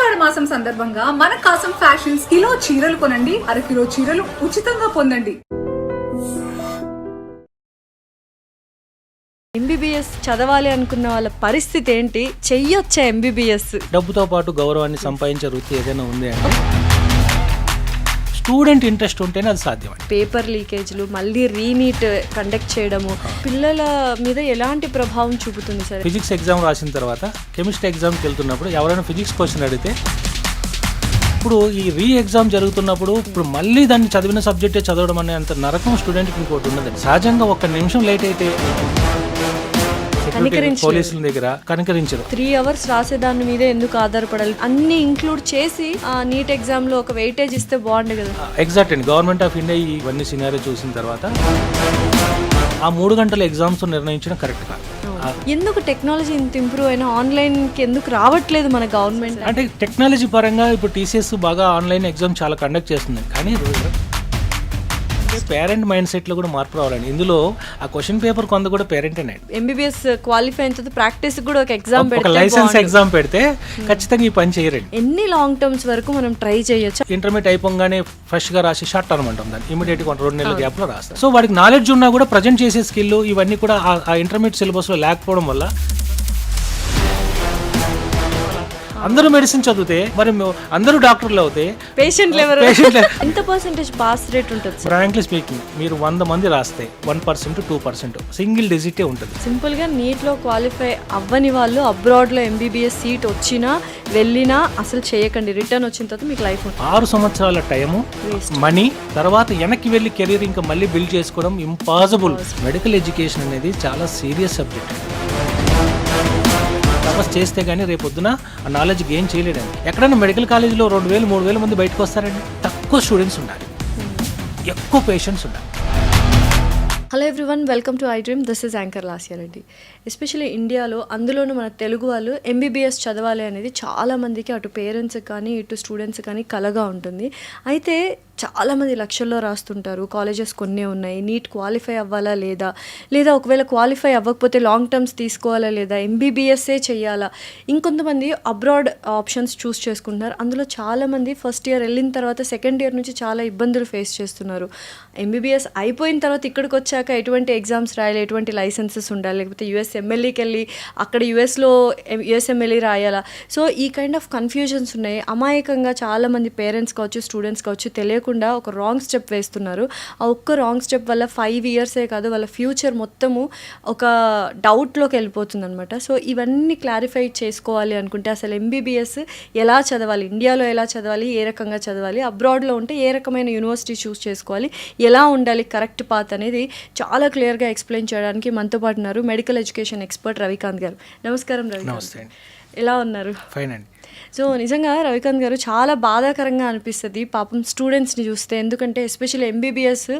ఆషాఢ మాసం సందర్భంగా మన కాసం ఫ్యాషన్స్ కిలో చీరలు కొనండి, అరకిలో చీరలు ఉచితంగా పొందండి. ఎంబీబీఎస్ చదవాలి అనుకున్న వాళ్ళ పరిస్థితి ఏంటి? చెయ్యొచ్చా ఎంబీబీఎస్? డబ్బుతో పాటు గౌరవాన్ని సంపాదించే వృత్తి ఏదైనా ఉంది అంటే స్టూడెంట్ ఇంట్రెస్ట్ ఉంటేనే అది సాధ్యం. పేపర్ లీకేజ్లు, మళ్ళీ రీనీట్ కండక్ట్ చేయడము పిల్లల మీద ఎలాంటి ప్రభావం చూపుతుంది సార్? ఫిజిక్స్ ఎగ్జామ్ రాసిన తర్వాత కెమిస్ట్రీ ఎగ్జామ్కి వెళ్తున్నప్పుడు ఎవరైనా ఫిజిక్స్ క్వశ్చన్ అడిగితే ఇప్పుడు ఈ రీ ఎగ్జామ్ జరుగుతున్నప్పుడు ఇప్పుడు మళ్ళీ దాన్ని చదివిన సబ్జెక్టే చదవడం అనే అంత నరకం స్టూడెంట్కి ఇంకోటి ఉన్నది. సహజంగా ఒక్క నిమిషం లేట్ అయితే పోలీసుల దగ్గర కనికరించరు. 3 hours రాసే దాని మీద ఎందుకు ఆధారపడాలి? అన్ని ఇంక్లూడ్ చేసి నీట్ ఎగ్జామ్ లో ఒక వెయిటేజ్ ఇస్తే బాగుండే కదా. ఎగ్జాక్ట్ అండి. గవర్నమెంట్ ఆఫ్ ఇండియా ఇవన్నీ సినారియో చూసిన తర్వాత ఆ 3 గంటల ఎగ్జామ్స్ నిర్ణయించడం కరెక్ట్ కాదు. ఎందుకు టెక్నాలజీ ఇంత ఇంప్రూవ్ అయినా ఆన్లైన్ కి ఎందుకు రావట్లేదు మన గవర్నమెంట్? అంటే టెక్నాలజీ పరంగా ఇప్పుడు టీసీఎస్ బాగా ఆన్లైన్ ఎగ్జామ్ చాలా కండక్ట్ చేస్తుంది. కానీ పేరెంట్ మైండ్ సెట్ లో కూడా మార్పు రావాలండి. ఇందులో ఆ క్వశ్చన్ పేపర్ కొంత కూడా పేరెంటేనే. ఎంబీబీఎస్ క్వాలిఫై అయిన తర్వాత ప్రాక్టీస్ కూడా ఒక ఎగ్జామ్ పెడితే, ఒక లైసెన్స్ ఎగ్జామ్ పెడితే ఖచ్చితంగా ఈ పని చేయరండి. ఎన్ని లాంగ్ టర్మ్స్ వరకు మనం ట్రై చేయొచ్చు? ఇంటర్మీడియట్ అయిపోగానే ఫ్రెష్ గా రాసి షార్ట్ టర్మ్ అంటాం దాన్ని. ఇమీడియట్ గా 2 నెలల గ్యాప్ లో రాస్తారు. సో వాడికి నాలెడ్జ్ ఉన్నా కూడా ప్రజెంట్ చేసే స్కిల్ ఇవన్నీ కూడా ఆ ఇంటర్మీడియట్ సిలబస్ లో లేకపోవడం వల్ల అందరూ మెడిసిన్ చదివితే మరి అందరూ డాక్టర్లు అవుతే పేషెంట్ ఎంత పర్సెంటేజ్ పాస్ రేట్ ఉంటుంది? ఫ్రాంక్లీ స్పీకింగ్ మీరు 100 మంది రాస్తే 1% 2% సింగిల్ డిజిటే ఉంటుంది. సింపుల్ గా నీట్ లో క్వాలిఫై అవ్వని వాళ్ళు అబ్రాడ్ లో ఎంబీబీఎస్ సీట్ వచ్చినా వెళ్ళినా అసలు చేయకండి. రిటర్న్ వచ్చిన తర్వాత మీకు లైఫ్ 6 సంవత్సరాల టైము, మనీ, తర్వాత వెనక్కి వెళ్ళి కెరీర్ ఇంకా మళ్ళీ బిల్డ్ చేసుకోవడం ఇంపాసిబుల్. మెడికల్ ఎడ్యుకేషన్ అనేది చాలా సీరియస్ సబ్జెక్ట్. తపస్ చేస్తే కానీ రేపొద్దున ఆ నాలెడ్జ్ గెయిన్ చేయలేడండి. ఎక్కడైనా మెడికల్ కాలేజీలో 2000 3000 మంది బయటకు వస్తారండి. తక్కువ స్టూడెంట్స్ ఉండాలి, ఎక్కువ పేషెంట్స్ ఉండాలి. Hello everyone, welcome to I dream. This is anchor Lasya Reddy. Especially ఇండియాలో, అందులోనూ మన తెలుగు వాళ్ళు ఎంబీబీఎస్ చదవాలి అనేది చాలామందికి అటు పేరెంట్స్ కానీ ఇటు స్టూడెంట్స్ కానీ కలగా ఉంటుంది. అయితే చాలామంది లక్షల్లో రాస్తుంటారు. కాలేజెస్ కొన్ని ఉన్నాయి. నీట్ క్వాలిఫై అవ్వాలా లేదా ఒకవేళ క్వాలిఫై అవ్వకపోతే లాంగ్ టర్మ్స్ తీసుకోవాలా లేదా, ఎంబీబీఎస్ఏ చేయాలా, ఇంకొంతమంది అబ్రాడ్ ఆప్షన్స్ చూస్ చేసుకుంటున్నారు. అందులో చాలామంది ఫస్ట్ ఇయర్ వెళ్ళిన తర్వాత సెకండ్ ఇయర్ నుంచి చాలా ఇబ్బందులు ఫేస్ చేస్తున్నారు. ఎంబీబీఎస్ అయిపోయిన తర్వాత ఇక్కడికి వచ్చాక ఎటువంటి ఎగ్జామ్స్ రాయాలి, ఎటువంటి లైసెన్సెస్ ఉండాలి, లేకపోతే యుఎస్ఎంఎల్ఈకి వెళ్ళి అక్కడ యుఎస్లో యుఎస్ఎంఎల్ఈ రాయాలా. సో ఈ కైండ్ ఆఫ్ కన్ఫ్యూజన్స్ ఉన్నాయి. అమాయకంగా చాలామంది పేరెంట్స్ కావచ్చు, స్టూడెంట్స్ కావచ్చు తెలియకుండా ఒక రాంగ్ స్టెప్ వేస్తున్నారు. ఆ ఒక్క రాంగ్ స్టెప్ వల్ల 5 yearsే కాదు వాళ్ళ ఫ్యూచర్ మొత్తము ఒక డౌట్లోకి వెళ్ళిపోతుంది అనమాట. సో ఇవన్నీ క్లారిఫై చేసుకోవాలి అనుకుంటే అసలు ఎంబీబీఎస్ ఎలా చదవాలి, ఇండియాలో ఎలా చదవాలి, ఏ రకంగా చదవాలి, అబ్రాడ్లో ఉంటే ఏ రకమైన యూనివర్సిటీ చూస్ చేసుకోవాలి, ఎలా ఉండాలి, కరెక్ట్ పాత్ అనేది చాలా క్లియర్గా ఎక్స్ప్లెయిన్ చేయడానికి మనతో పాటు ఉన్నారు మెడికల్ ఎడ్యుకేషన్ ఎక్స్పర్ట్ రవికాంత్ గారు. నమస్కారం రవికాంత్, ఎలా ఉన్నారు? ఫైన్ అండి. సో నిజంగా రవికాంత్ గారు, చాలా బాధాకరంగా అనిపిస్తుంది పాపం స్టూడెంట్స్ని చూస్తే. ఎందుకంటే ఎస్పెషల్లీ ఎంబీబీఎస్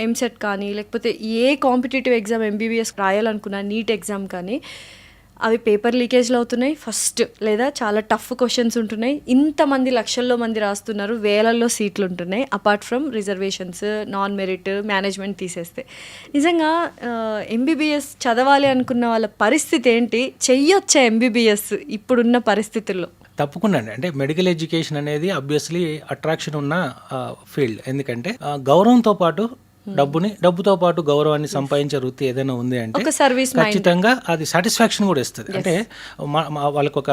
ఎంసెట్ కానీ లేకపోతే ఏ కాంపిటేటివ్ ఎగ్జామ్ ఎంబీబీఎస్ రాయాలనుకున్నా, నీట్ ఎగ్జామ్ కానీ, అవి పేపర్ లీకేజ్లు అవుతున్నాయి ఫస్ట్, లేదా చాలా టఫ్ క్వశ్చన్స్ ఉంటున్నాయి. ఇంతమంది లక్షల్లో మంది రాస్తున్నారు, వేలల్లో సీట్లు ఉంటున్నాయి. Apart from reservations, non merit, management తీసేస్తే నిజంగా ఎంబీబీఎస్ చదవాలి అనుకున్న వాళ్ళ పరిస్థితి ఏంటి? చెయ్యొచ్చా ఎంబీబీఎస్ ఇప్పుడున్న పరిస్థితుల్లో? తప్పకుండా అండి. అంటే మెడికల్ ఎడ్యుకేషన్ అనేది అబ్వియస్లీ అట్రాక్షన్ ఉన్న ఫీల్డ్. ఎందుకంటే గౌరవంతో పాటు డబ్బుతో పాటు గౌరవాన్ని సంపాదించే వృత్తి ఏదైనా ఉంది అంటే ఖచ్చితంగా అది సాటిస్ఫాక్షన్ కూడా ఇస్తుంది. అంటే వాళ్ళకి ఒక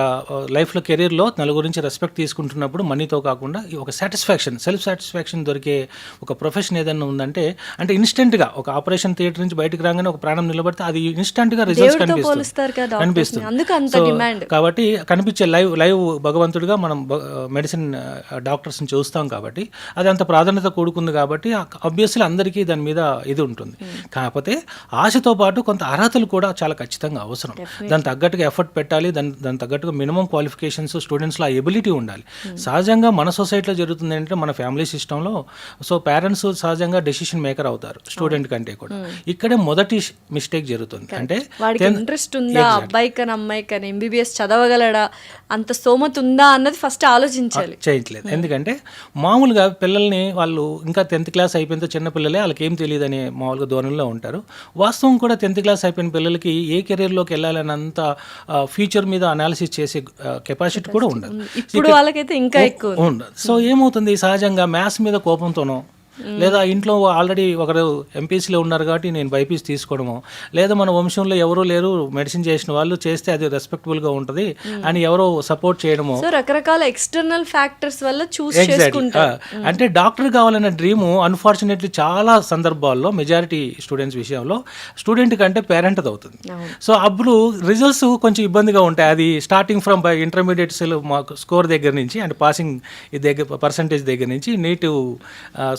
లైఫ్లో కెరీర్లో నలుగురు నుంచి రెస్పెక్ట్ తీసుకుంటున్నప్పుడు మనీతో కాకుండా ఒక సాటిస్ఫాక్షన్, సెల్ఫ్ సాటిస్ఫాక్షన్ దొరికే ఒక ప్రొఫెషన్ ఏదైనా ఉందంటే, అంటే ఇన్స్టెంట్గా ఒక ఆపరేషన్ థియేటర్ నుంచి బయటకు రాగానే ఒక ప్రాణం నిలబడితే అది ఇన్స్టెంట్గా రిజల్ట్స్ కనిపిస్తుంది. కాబట్టి కనిపించే లైవ్ భగవంతుడిగా మనం మెడిసిన్ డాక్టర్స్ని చూస్తాం. కాబట్టి అది అంత ప్రాధాన్యత కూడుకుంది. కాబట్టి ఆబ్వియస్లీ అందరికీ దాని మీద ఇది ఉంటుంది. కాకపోతే ఆశతో పాటు కొంత అర్హతలు కూడా చాలా ఖచ్చితంగా అవసరం. దాని తగ్గట్టుగా ఎఫర్ట్ పెట్టాలి. దాని తగ్గట్టుగా మినిమం క్వాలిఫికేషన్స్ స్టూడెంట్స్లో ఆ ఎబిలిటీ ఉండాలి. సహజంగా మన సొసైటీలో జరుగుతుంది ఏంటంటే, మన ఫ్యామిలీ సిస్టంలో సో పేరెంట్స్ సహజంగా డెసిషన్ మేకర్ అవుతారు స్టూడెంట్ కంటే కూడా. ఇక్కడే మొదటి మిస్టేక్ జరుగుతుంది. అంటే ఇంట్రెస్ట్ ఉందా అబ్బాయి కానీ అమ్మాయి కానీ, ఎంబీబీఎస్ చదవగలడా, అంత స్తోమత ఉందా అన్నది ఫస్ట్ ఆలోచించాలి. చేయట్లేదు. ఎందుకంటే మామూలుగా పిల్లల్ని వాళ్ళు ఇంకా 10th క్లాస్ అయిపోయిన చిన్న పిల్లలే వాళ్ళకి ఏం తెలియదు అనే మామూలుగా ధోరణిలో ఉంటారు. వాస్తవం కూడా 10th క్లాస్ అయిపోయిన పిల్లలకి ఏ కెరీర్లోకి వెళ్ళాలని అంత ఫ్యూచర్ మీద అనాలిసిస్ చేసే కెపాసిటీ కూడా ఉండదు. ఇప్పుడు వాళ్ళకైతే ఇంకా ఎక్కువ ఉండదు. సో ఏమవుతుంది, సహజంగా మ్యాథ్స్ మీద కోపంతోనో, లేదా ఇంట్లో ఆల్రెడీ ఒకరు ఎంపీసీలో ఉన్నారు కాబట్టి నేను బైపీసీ తీసుకోవడము, లేదా మన వంశంలో ఎవరూ లేరు మెడిసిన్ చేసిన వాళ్ళు, చేస్తే అది రెస్పెక్టబుల్గా ఉంటుంది అని ఎవరో సపోర్ట్ చేయడము, సో రకరకాల ఎక్స్టర్నల్ ఫ్యాక్టర్స్ వల్ల చూస్ చేసుకుంటారు. అంటే డాక్టర్ కావాలనే డ్రీమ్ అన్ఫార్చునేట్లీ చాలా సందర్భాల్లో మెజారిటీ స్టూడెంట్స్ విషయంలో స్టూడెంట్ కంటే పేరెంట్ అవుతుంది. సో అప్పుడు రిజల్ట్స్ కొంచెం ఇబ్బందిగా ఉంటాయి. అది స్టార్టింగ్ ఫ్రమ్ ఇంటర్మీడియట్ మాకు స్కోర్ దగ్గర నుంచి, అంటే పాసింగ్ దగ్గర పర్సంటేజ్ దగ్గర నుంచి, నీట్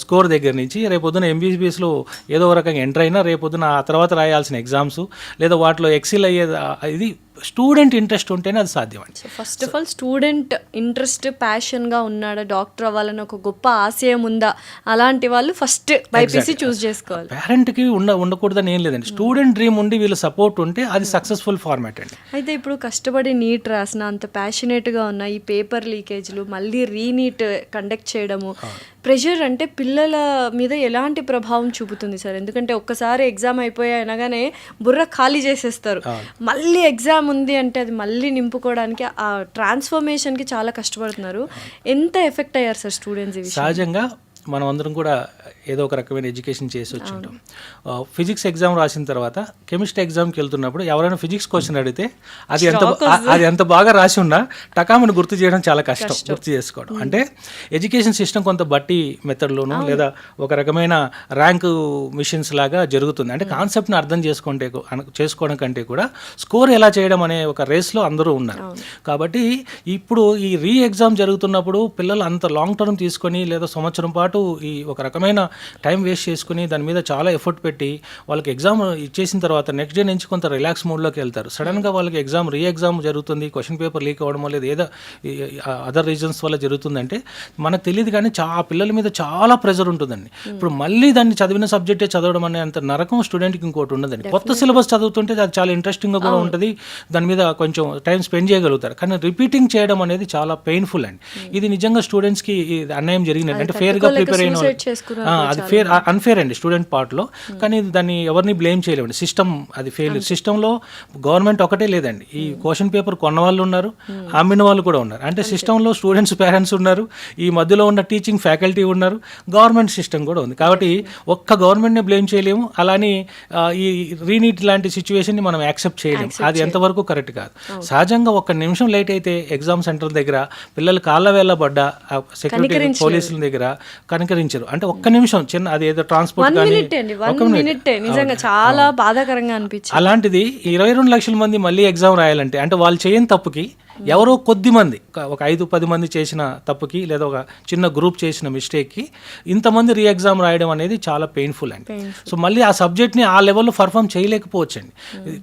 స్కోర్ దగ్గర నుంచి, రేపొద్దున ఎంబీబీఎస్లో ఏదో రకంగా ఎంటర్ అయినా రేపొద్దున ఆ తర్వాత రాయాల్సిన ఎగ్జామ్స్, లేదా వాటిలో ఎక్సిల్ అయ్యేది, ఇది స్టూడెంట్ ఇంట్రెస్ట్ ఉంటేనే అది సాధ్యం అండి. First of all student interest, ప్యాషన్గా ఉన్నాడా, డాక్టర్ అవ్వాలని ఒక గొప్ప ఆశయం ఉందా, అలాంటి వాళ్ళు ఫస్ట్ బైపీసీ చూస్ చేసుకోవాలి. పేరెంట్కి ఉండకూడదని ఏం లేదండి. స్టూడెంట్ డ్రీమ్ ఉండి వీళ్ళు సపోర్ట్ ఉంటే అది సక్సెస్ఫుల్ ఫార్మాట్ అండి. అయితే ఇప్పుడు కష్టపడి నీట్ రాసిన, అంత ప్యాషనేట్గా ఉన్న ఈ పేపర్ లీకేజ్లు, మళ్ళీ రీనీట్ కండక్ట్ చేయడము, ప్రెషర్ అంటే పిల్లల మీద ఎలాంటి ప్రభావం చూపుతుంది సార్? ఎందుకంటే ఒక్కసారి ఎగ్జామ్ అయిపోయా అనగానే బుర్ర ఖాళీ చేసేస్తారు. మళ్ళీ ఎగ్జామ్ ఉంది అంటే అది మళ్ళీ నింపుకోవడానికి, ఆ ట్రాన్స్ఫర్మేషన్కి చాలా కష్టపడుతున్నారు. ఎంత ఎఫెక్ట్ అయ్యారు సార్ స్టూడెంట్స్? సహజంగా మనం అందరం కూడా ఏదో ఒక రకమైన ఎడ్యుకేషన్ చేసి వచ్చి ఉంటాం. ఫిజిక్స్ ఎగ్జామ్ రాసిన తర్వాత కెమిస్ట్రీ ఎగ్జామ్కి వెళ్తున్నప్పుడు ఎవరైనా ఫిజిక్స్ క్వశ్చన్ అడిగితే అది ఎంత బాగా రాసి ఉన్నా టకామని గుర్తు చేయడం చాలా కష్టం, గుర్తు చేసుకోవడం. అంటే ఎడ్యుకేషన్ సిస్టమ్ కొంత బట్టి మెథడ్లోనూ, లేదా ఒక రకమైన ర్యాంక్ మిషన్స్ లాగా జరుగుతుంది. అంటే కాన్సెప్ట్ని అర్థం చేసుకోవడం కంటే కూడా స్కోర్ ఎలా చేయడం అనే ఒక రేస్లో అందరూ ఉన్నారు. కాబట్టి ఇప్పుడు ఈ రీ ఎగ్జామ్ జరుగుతున్నప్పుడు పిల్లలు అంత లాంగ్ టర్మ్ తీసుకొని, లేదా సంవత్సరం పాటు ఈ ఒక రకమైన టైం వేస్ట్ చేసుకుని దాని మీద చాలా ఎఫర్ట్ పెట్టి వాళ్ళకి ఎగ్జామ్ ఇచ్చేసిన తర్వాత నెక్స్ట్ డే నుంచి కొంత రిలాక్స్ మూడ్లోకి వెళ్తారు. సడన్గా వాళ్ళకి రీ ఎగ్జామ్ జరుగుతుంది, క్వశ్చన్ పేపర్ లీక్ అవ్వడం లేదా ఏదో అదర్ రీజన్స్ వల్ల జరుగుతుందంటే మనకు తెలియదు. కానీ ఆ పిల్లల మీద చాలా ప్రెజర్ ఉంటుందండి. ఇప్పుడు మళ్ళీ దాన్ని చదివిన సబ్జెక్టే చదవడం అనే అంత నరకం స్టూడెంట్కి ఇంకోటి ఉండదండి. కొత్త సిలబస్ చదువుతుంటే అది చాలా ఇంట్రెస్టింగ్గా కూడా ఉంటుంది, దాని మీద కొంచెం టైం స్పెండ్ చేయగలుగుతారు. కానీ రిపీటింగ్ చేయడం అనేది చాలా పెయిన్ఫుల్ అండి. ఇది నిజంగా స్టూడెంట్స్కి అన్యాయం జరిగినట్టు. అంటే ఫేర్గా ప్రిపేర్ అయిన అది అన్ఫేర్ అండి స్టూడెంట్ పార్ట్లో. కానీ దాన్ని ఎవరిని బ్లేమ్ చేయలేమండి. సిస్టమ్ అది ఫెయిల్యూర్. సిస్టంలో గవర్నమెంట్ ఒకటే లేదండి. ఈ క్వశ్చన్ పేపర్ కొన్న వాళ్ళు ఉన్నారు, అమ్మిన వాళ్ళు కూడా ఉన్నారు. అంటే సిస్టంలో స్టూడెంట్స్, పేరెంట్స్ ఉన్నారు, ఈ మధ్యలో ఉన్న టీచింగ్ ఫ్యాకల్టీ ఉన్నారు, గవర్నమెంట్ సిస్టమ్ కూడా ఉంది. కాబట్టి ఒక్క గవర్నమెంట్ని బ్లేమ్ చేయలేము. అలానే ఈ రీనీట్ లాంటి సిచ్యువేషన్ని మనం యాక్సెప్ట్ చేయలేము. అది ఎంతవరకు కరెక్ట్ కాదు. సహజంగా ఒక్క నిమిషం లేట్ అయితే ఎగ్జామ్ సెంటర్ దగ్గర పిల్లలు కాళ్ళ వేళ్ళ పడ్డ సెక్యూరిటీ పోలీసుల దగ్గర కనికరించరు. అంటే ఒక్క నిమిషం చిన్న అది ఏదో ట్రాన్స్పోర్ట్ నిజంగా చాలా బాధాకరంగా అనిపించింది. అలాంటిది 22 లక్షల మంది మళ్ళీ ఎగ్జామ్ రాయాలంటే, అంటే వాళ్ళు చేయని తప్పుకి ఎవరో కొద్ది మంది, ఒక 5-10 మంది చేసిన తప్పుకి, లేదా ఒక చిన్న గ్రూప్ చేసిన మిస్టేక్కి ఇంతమంది రీ ఎగ్జామ్ రాయడం అనేది చాలా పెయిన్ఫుల్ అండి. సో మళ్ళీ ఆ సబ్జెక్ట్ని ఆ లెవెల్లో పర్ఫామ్ చేయలేకపోవచ్చు అండి.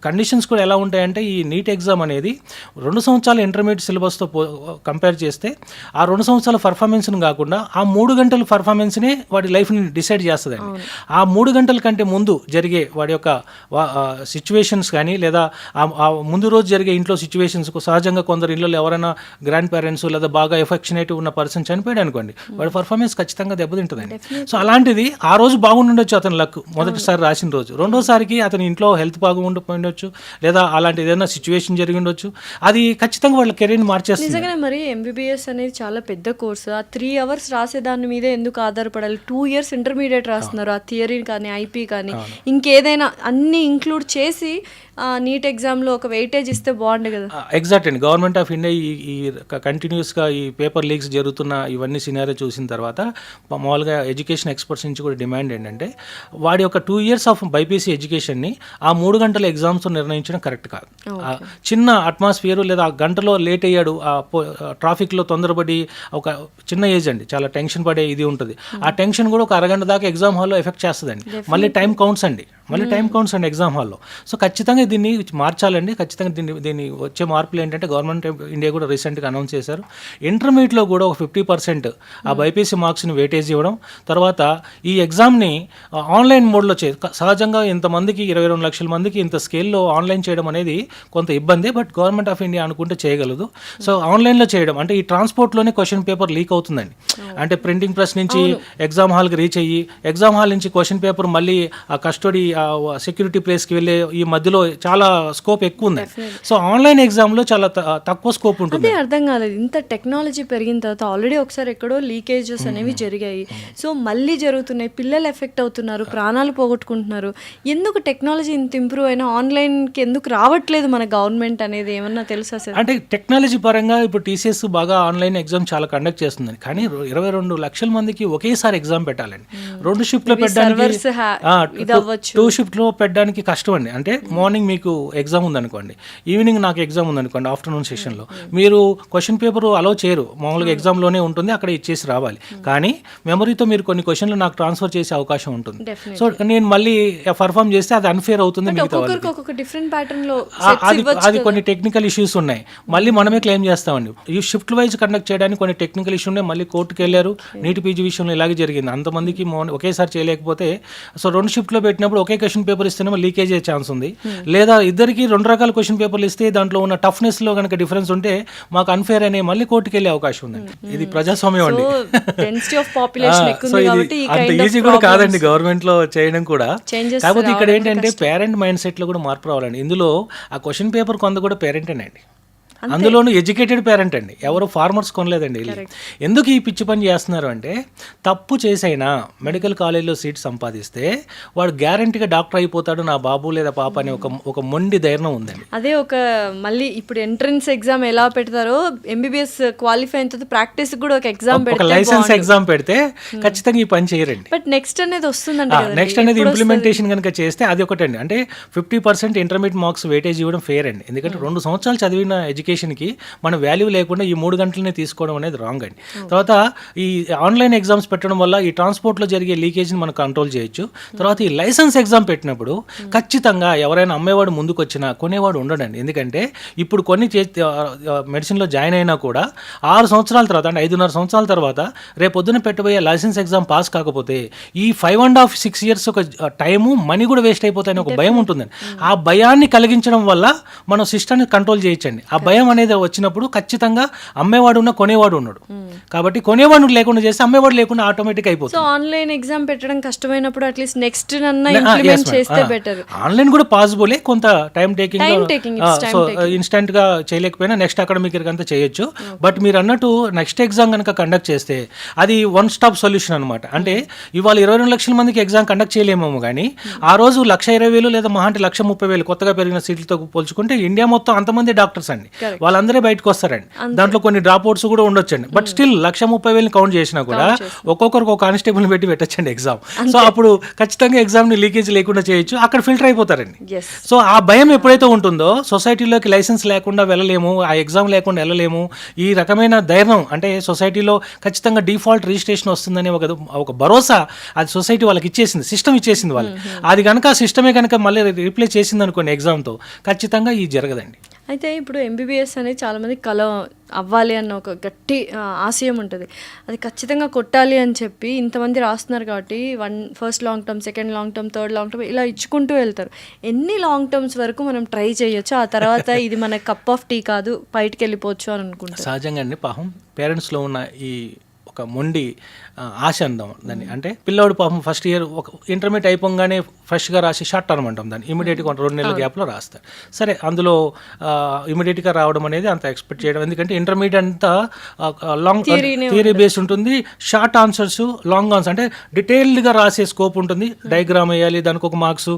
కండిషన్స్ కూడా ఎలా ఉంటాయంటే, ఈ నీట్ ఎగ్జామ్ అనేది 2 సంవత్సరాల ఇంటర్మీడియట్ సిలబస్తో కంపేర్ చేస్తే ఆ 2 సంవత్సరాల పర్ఫార్మెన్స్ని కాకుండా ఆ 3 గంటల పర్ఫార్మెన్స్నే వాడి లైఫ్ని డిసైడ్ చేస్తుందండి. ఆ 3 గంటల కంటే ముందు జరిగే వాడి యొక్క సిచ్యువేషన్స్ కానీ, లేదా ఆ ముందు రోజు జరిగే ఇంట్లో సిచ్యువేషన్స్, సహజంగా కొందరు ఇళ్ళలో ఎవరైనా గ్రాండ్ పేరెంట్స్ లేదా బాగా ఎఫెక్షనేటివ్ ఉన్న పర్సన్ చనిపోయాడు అనుకోండి, వాడి పర్ఫార్మెన్స్ ఖచ్చితంగా దెబ్బతింటుందండి. సో అలాంటిది ఆ రోజు బాగుండొచ్చు అతని లక్, మొదటిసారి రాసిన రోజు. రెండోసారికి అతని ఇంట్లో హెల్త్ బాగుండకపోయిండొచ్చు, లేదా అలాంటి ఏదైనా సిచ్యువేషన్ జరిగి ఉండొచ్చు. అది ఖచ్చితంగా వాళ్ళ కెరీర్ని మార్చేస్తుంది. నిజంగానే మరి ఎంబీబీఎస్ అనేది చాలా పెద్ద కోర్సు. ఆ 3 hours రాసే దాని మీదే ఎందుకు ఆధారపడాలి? 2 years ఇంటర్మీడియట్ రాస్తున్నారు. ఆ థియరీ కానీ, ఐపీ కానీ, ఇంకేదైనా అన్ని ఇంక్లూడ్ చేసి నీట్ ఎగ్జామ్లో ఒక వెయిటేజ్ ఇస్తే బాగుండే కదా. ఎగ్జాక్ట్ అండి. గవర్నమెంట్ ఆఫ్ ఇండియా ఈ కంటిన్యూస్గా ఈ పేపర్ లీక్స్ జరుగుతున్న ఇవన్నీ సినారియో చూసిన తర్వాత మామూలుగా ఎడ్యుకేషన్ ఎక్స్పర్ట్స్ నుంచి కూడా డిమాండ్ ఏంటంటే, వాడి యొక్క 2 years ఆఫ్ బైపీసీ ఎడ్యుకేషన్ని ఆ 3 గంటల ఎగ్జామ్స్ నిర్ణయించడం కరెక్ట్ కాదు. చిన్న అట్మాస్ఫియర్, లేదా గంటలో లేట్ అయ్యాడు, ట్రాఫిక్లో తొందరపడి, ఒక చిన్న ఏజ్ అండి, చాలా టెన్షన్ పడే ఇది ఉంటుంది. ఆ టెన్షన్ కూడా ఒక అరగంట దాకా ఎగ్జామ్ హాల్లో ఎఫెక్ట్ చేస్తుందండి. మళ్ళీ టైం కౌంట్స్ అండి ఎగ్జామ్ హాల్లో. సో ఖచ్చితంగా దీన్ని మార్చాలండి ఖచ్చితంగా. దీన్ని వచ్చే మార్పులు ఏంటంటే గవర్నమెంట్ ఆఫ్ ఇండియా కూడా రీసెంట్గా అనౌన్స్ చేశారు. ఇంటర్మీడియట్లో కూడా ఒక 50% ఆ బైపీసీ మార్క్స్ని వెయిటేజ్ ఇవ్వడం, తర్వాత ఈ ఎగ్జామ్ని ఆన్లైన్ మోడ్లో సహజంగా ఇంతమందికి 22 లక్షల మందికి ఇంత స్కేల్లో ఆన్లైన్ చేయడం అనేది కొంత ఇబ్బంది. బట్ గవర్నమెంట్ ఆఫ్ ఇండియా అనుకుంటే చేయగలదు. సో ఆన్లైన్లో చేయడం అంటే ఈ ట్రాన్స్పోర్ట్లోనే క్వశ్చన్ పేపర్ లీక్ అవుతుందండి. అంటే ప్రింటింగ్ ప్రెస్ నుంచి ఎగ్జామ్ హాల్కి రీచ్ అయ్యి ఎగ్జామ్ హాల్ నుంచి క్వశ్చన్ పేపర్ మళ్ళీ ఆ కస్టడీ సెక్యూరిటీ ప్లేస్కి వెళ్ళే ఈ మధ్యలో చాలా స్కోప్ ఎక్కువ ఉంది. సో ఆన్లైన్ ఎగ్జామ్లో చాలా తక్కువ స్కోప్ ఉంటుంది. అదే అర్థం కాలేదు. ఇంత టెక్నాలజీ పెరిగిన తర్వాత ఆల్రెడీ ఒకసారి ఎక్కడో లీకేజెస్ అనేవి జరిగాయి. సో మళ్ళీ జరుగుతున్నాయి, పిల్లలు ఎఫెక్ట్ అవుతున్నారు, ప్రాణాలు పోగొట్టుకుంటున్నారు. ఎందుకు టెక్నాలజీ ఇంత ఇంప్రూవ్ అయినా ఆన్లైన్కి ఎందుకు రావట్లేదు మన గవర్నమెంట్ అనేది ఏమన్నా తెలుసా సార్? అంటే టెక్నాలజీ పరంగా ఇప్పుడు టీసీఎస్ బాగా ఆన్లైన్ ఎగ్జామ్ చాలా కండక్ట్ చేస్తుంది. కానీ 22 లక్షల మందికి ఒకేసారి ఎగ్జామ్ పెట్టాలండి. 2 షిఫ్ట్లో పెట్టడానికి 2 షిఫ్ట్లో పెట్టడానికి కష్టం అండి. అంటే మార్నింగ్ మీకు ఎగ్జామ్ ఉందనుకోండి, ఈవినింగ్ నాకు ఎగ్జామ్ ఉందనుకోండి, ఆఫ్టర్నూన్ సెషన్లో మీరు క్వశ్చన్ పేపర్ అలో చేయరు. మామూలుగా ఎగ్జామ్లోనే ఉంటుంది, అక్కడ ఇచ్చేసి రావాలి. కానీ మెమరీతో మీరు కొన్ని క్వశ్చన్లు నాకు ట్రాన్స్ఫర్ చేసే అవకాశం ఉంటుంది. సో నేను మళ్ళీ పర్ఫామ్ చేస్తే అది అన్ఫేర్ అవుతుంది మిగతా వాళ్ళకి. అది కొన్ని టెక్నికల్ ఇష్యూస్ ఉన్నాయి, మళ్ళీ మనమే క్లెయిమ్ చేస్తామండి. ఈ షిఫ్ట్ వైజ్ కండక్ట్ చేయడానికి కొన్ని టెక్నికల్ ఇష్యూ ఉన్నాయి. మళ్ళీ కోర్టుకు వెళ్ళారు. నీట్ పీజీ విషయంలో ఇలాగే జరిగింది. అంతమందికి ఒకేసారి చేయలేకపోతే సో 2 షిఫ్ట్లో పెట్టినప్పుడు ఒకే క్వశ్చన్ పేపర్ ఇస్తేనేమో లీకేజ్ అయ్యే ఛాన్స్ ఉంది. లేదా ఇద్దరికి 2 రకాల క్వశ్చన్ పేపర్లు ఇస్తే దాంట్లో ఉన్న టఫ్నెస్ లో కనుక డిఫరెన్స్ ఉంటే మాకు అన్ఫేర్ అనే మళ్ళీ కోర్టుకు వెళ్ళే అవకాశం ఉందండి. ఇది ప్రజాస్వామ్యం అండి. సో ఇది అంత ఈజీ కూడా కాదండి గవర్నమెంట్ లో చేయడం కూడా. కాకపోతే ఇక్కడ ఏంటంటే పేరెంట్ మైండ్ సెట్ లో కూడా మార్పు రావాలండి. ఇందులో ఆ క్వశ్చన్ పేపర్ కొంత కూడా పేరెంటేనండి, అందులోనూ ఎడ్యుకేటెడ్ పేరెంట్ అండి, ఎవరు ఫార్మర్స్ కొనలేదండి. ఎందుకు ఈ పిచ్చి పని చేస్తున్నారు అంటే, తప్పు చేసైనా మెడికల్ కాలేజ్లో సీట్ సంపాదిస్తే వాడు గ్యారంటీగా డాక్టర్ అయిపోతాడు నా బాబు లేదా పాప అనే ఒక మొండి ధైర్యం ఉందండి. అదే ఒక మళ్ళీ ఇప్పుడు ఎంట్రన్స్ ఎగ్జామ్ ఎలా పెడతారో ఎంబీబీఎస్ క్వాలిఫై అయిన తర్వాత ప్రాక్టీస్ కూడా ఒక ఎగ్జామ్ ఒక లైసెన్స్ ఎగ్జామ్ పెడితే ఖచ్చితంగా ఈ పని చేయరండి. బట్ నెక్స్ట్ అనేది వస్తుందండి. నెక్స్ట్ అనేది ఇంప్లిమెంటేషన్ కనుక చేస్తే అది ఒకటండి. అంటే 50% ఇంటర్మీడియట్ మార్క్స్ వెయిటేజ్ ఇవ్వడం ఫేర్ అండి. ఎందుకంటే 2 సంవత్సరాలు చదివిన ఎడ్యుకేషన్కి మన వాల్యూ లేకుండా ఈ 3 గంటలనే తీసుకోవడం అనేది రాంగ్ అండి. తర్వాత ఈ ఆన్లైన్ ఎగ్జామ్స్ పెట్టడం వల్ల ఈ ట్రాన్స్పోర్ట్లో జరిగే లీకేజ్ని మనం కంట్రోల్ చేయొచ్చు. తర్వాత ఈ లైసెన్స్ ఎగ్జామ్ పెట్టినప్పుడు ఖచ్చితంగా ఎవరైనా అమ్మేవాడు ముందుకు వచ్చినా కొనేవాడు ఉండడండి. ఎందుకంటే ఇప్పుడు కొన్ని మెడిసిన్లో జాయిన్ అయినా కూడా 6 సంవత్సరాల తర్వాత అంటే 5.5 సంవత్సరాల తర్వాత రేపొద్దున పెట్టబోయే లైసెన్స్ ఎగ్జామ్ పాస్ కాకపోతే ఈ 5.5-6 years ఒక టైము మనీ కూడా వేస్ట్ అయిపోతాయని ఒక భయం ఉంటుందండి. ఆ భయాన్ని కలిగించడం వల్ల మనం సిస్టమ్ని కంట్రోల్ చేయొచ్చండి. ఆ భయం అనేది వచ్చినప్పుడు ఖచ్చితంగా అమ్మేవాడు ఉన్న కొనేవాడు ఉన్నాడు. కాబట్టి కొనేవాడు లేకుండా చేస్తే అమ్మేవాడు లేకుండా ఆటోమేటిక్ అయిపోతుంది. సో ఆన్లైన్ ఎగ్జామ్ పెట్టడం కష్టమైనప్పుడు అట్లీస్ట్ నెక్స్ట్ ఇంప్లిమెంట్ చేస్తే బెటర్. ఆన్లైన్ కూడా పాసిబులే, కొంత టైం టేకింగ్. సో ఇన్స్టెంట్ గా చేయలేకపోయినా నెక్స్ట్ అకాడమిక్ ఇయర్ అంతా చేయొచ్చు. బట్ మీరు అన్నట్టు నెక్స్ట్ ఎగ్జామ్ కనుక కండక్ట్ చేస్తే అది 1 stop సొల్యూషన్ అనమాట. అంటే ఇవాళ 22 లక్షల మందికి ఎగ్జామ్ కండక్ట్ చేయలేమేమో కానీ ఆ రోజు 1,20,000 లేదా మహా అంటే 1,30,000 కొత్తగా పెరిగిన సీట్లతో పోల్చుకుంటే ఇండియా మొత్తం అంతమంది డాక్టర్స్ అండి, వాళ్ళందరే బయటకు వస్తారండి. దాంట్లో కొన్ని డ్రాప్ అవుట్స్ కూడా ఉండొచ్చండి. బట్ స్టిల్ 1,30,000 కౌంట్ చేసినా కూడా ఒక్కొక్కరికి ఒక కానిస్టేబుల్ పెట్టి పెట్టచ్చండి ఎగ్జామ్. సో అప్పుడు ఖచ్చితంగా ఎగ్జామ్ ని లీకేజ్ లేకుండా చేయొచ్చు, అక్కడ ఫిల్టర్ అయిపోతారండి. సో ఆ భయం ఎప్పుడైతే ఉంటుందో సొసైటీలోకి లైసెన్స్ లేకుండా వెళ్ళలేము, ఆ ఎగ్జామ్ లేకుండా వెళ్ళలేము, ఈ రకమైన ధైర్యం అంటే సొసైటీలో ఖచ్చితంగా డిఫాల్ట్ రిజిస్ట్రేషన్ వస్తుందనే ఒక భరోసా అది సొసైటీ వాళ్ళకి ఇచ్చేసింది, సిస్టమ్ ఇచ్చేసింది వాళ్ళు. అది కనుక ఆ సిస్టమే కనుక మళ్ళీ రీప్లేస్ చేసింది అనుకోండి ఎగ్జామ్తో, ఖచ్చితంగా ఇది జరగదండి. అయితే ఇప్పుడు ఎంబీబీఎస్ అనేది చాలామంది కల అవ్వాలి అన్న ఒక గట్టి ఆశయం ఉంటుంది. అది ఖచ్చితంగా కొట్టాలి అని చెప్పి ఇంతమంది రాస్తున్నారు కాబట్టి first long term, second long term, third long term ఇలా ఇచ్చుకుంటూ వెళ్తారు. ఎన్ని లాంగ్ టర్మ్స్ వరకు మనం ట్రై చేయొచ్చు, ఆ తర్వాత ఇది మన కప్ ఆఫ్ టీ కాదు బయటికి వెళ్ళిపోవచ్చు అని అనుకుంటారు. సహజంగా అండి, పాపం పేరెంట్స్లో ఉన్న ఈ ఒక మొండి ఆశ అందాం దాన్ని. అంటే పిల్లవాడు పాపం ఫస్ట్ ఇయర్ ఒక ఇంటర్మీడియట్ అయిపోగానే ఫ్రెష్గా రాసి షార్ట్ టర్మ్ అంటాం దాన్ని, ఇమీడియట్గా 2 నెలల గ్యాప్లో రాస్తారు. సరే, అందులో ఇమీడియట్గా రావడం అనేది అంత ఎక్స్పెక్ట్ చేయడం, ఎందుకంటే ఇంటర్మీడియట్ అంతా లాంగ్ థియరీ బేస్ ఉంటుంది, షార్ట్ ఆన్సర్స్, లాంగ్ ఆన్సర్స్ అంటే డీటెయిల్డ్గా రాసే స్కోప్ ఉంటుంది. డయాగ్రామ్ వేయాలి, దానికి ఒక marks,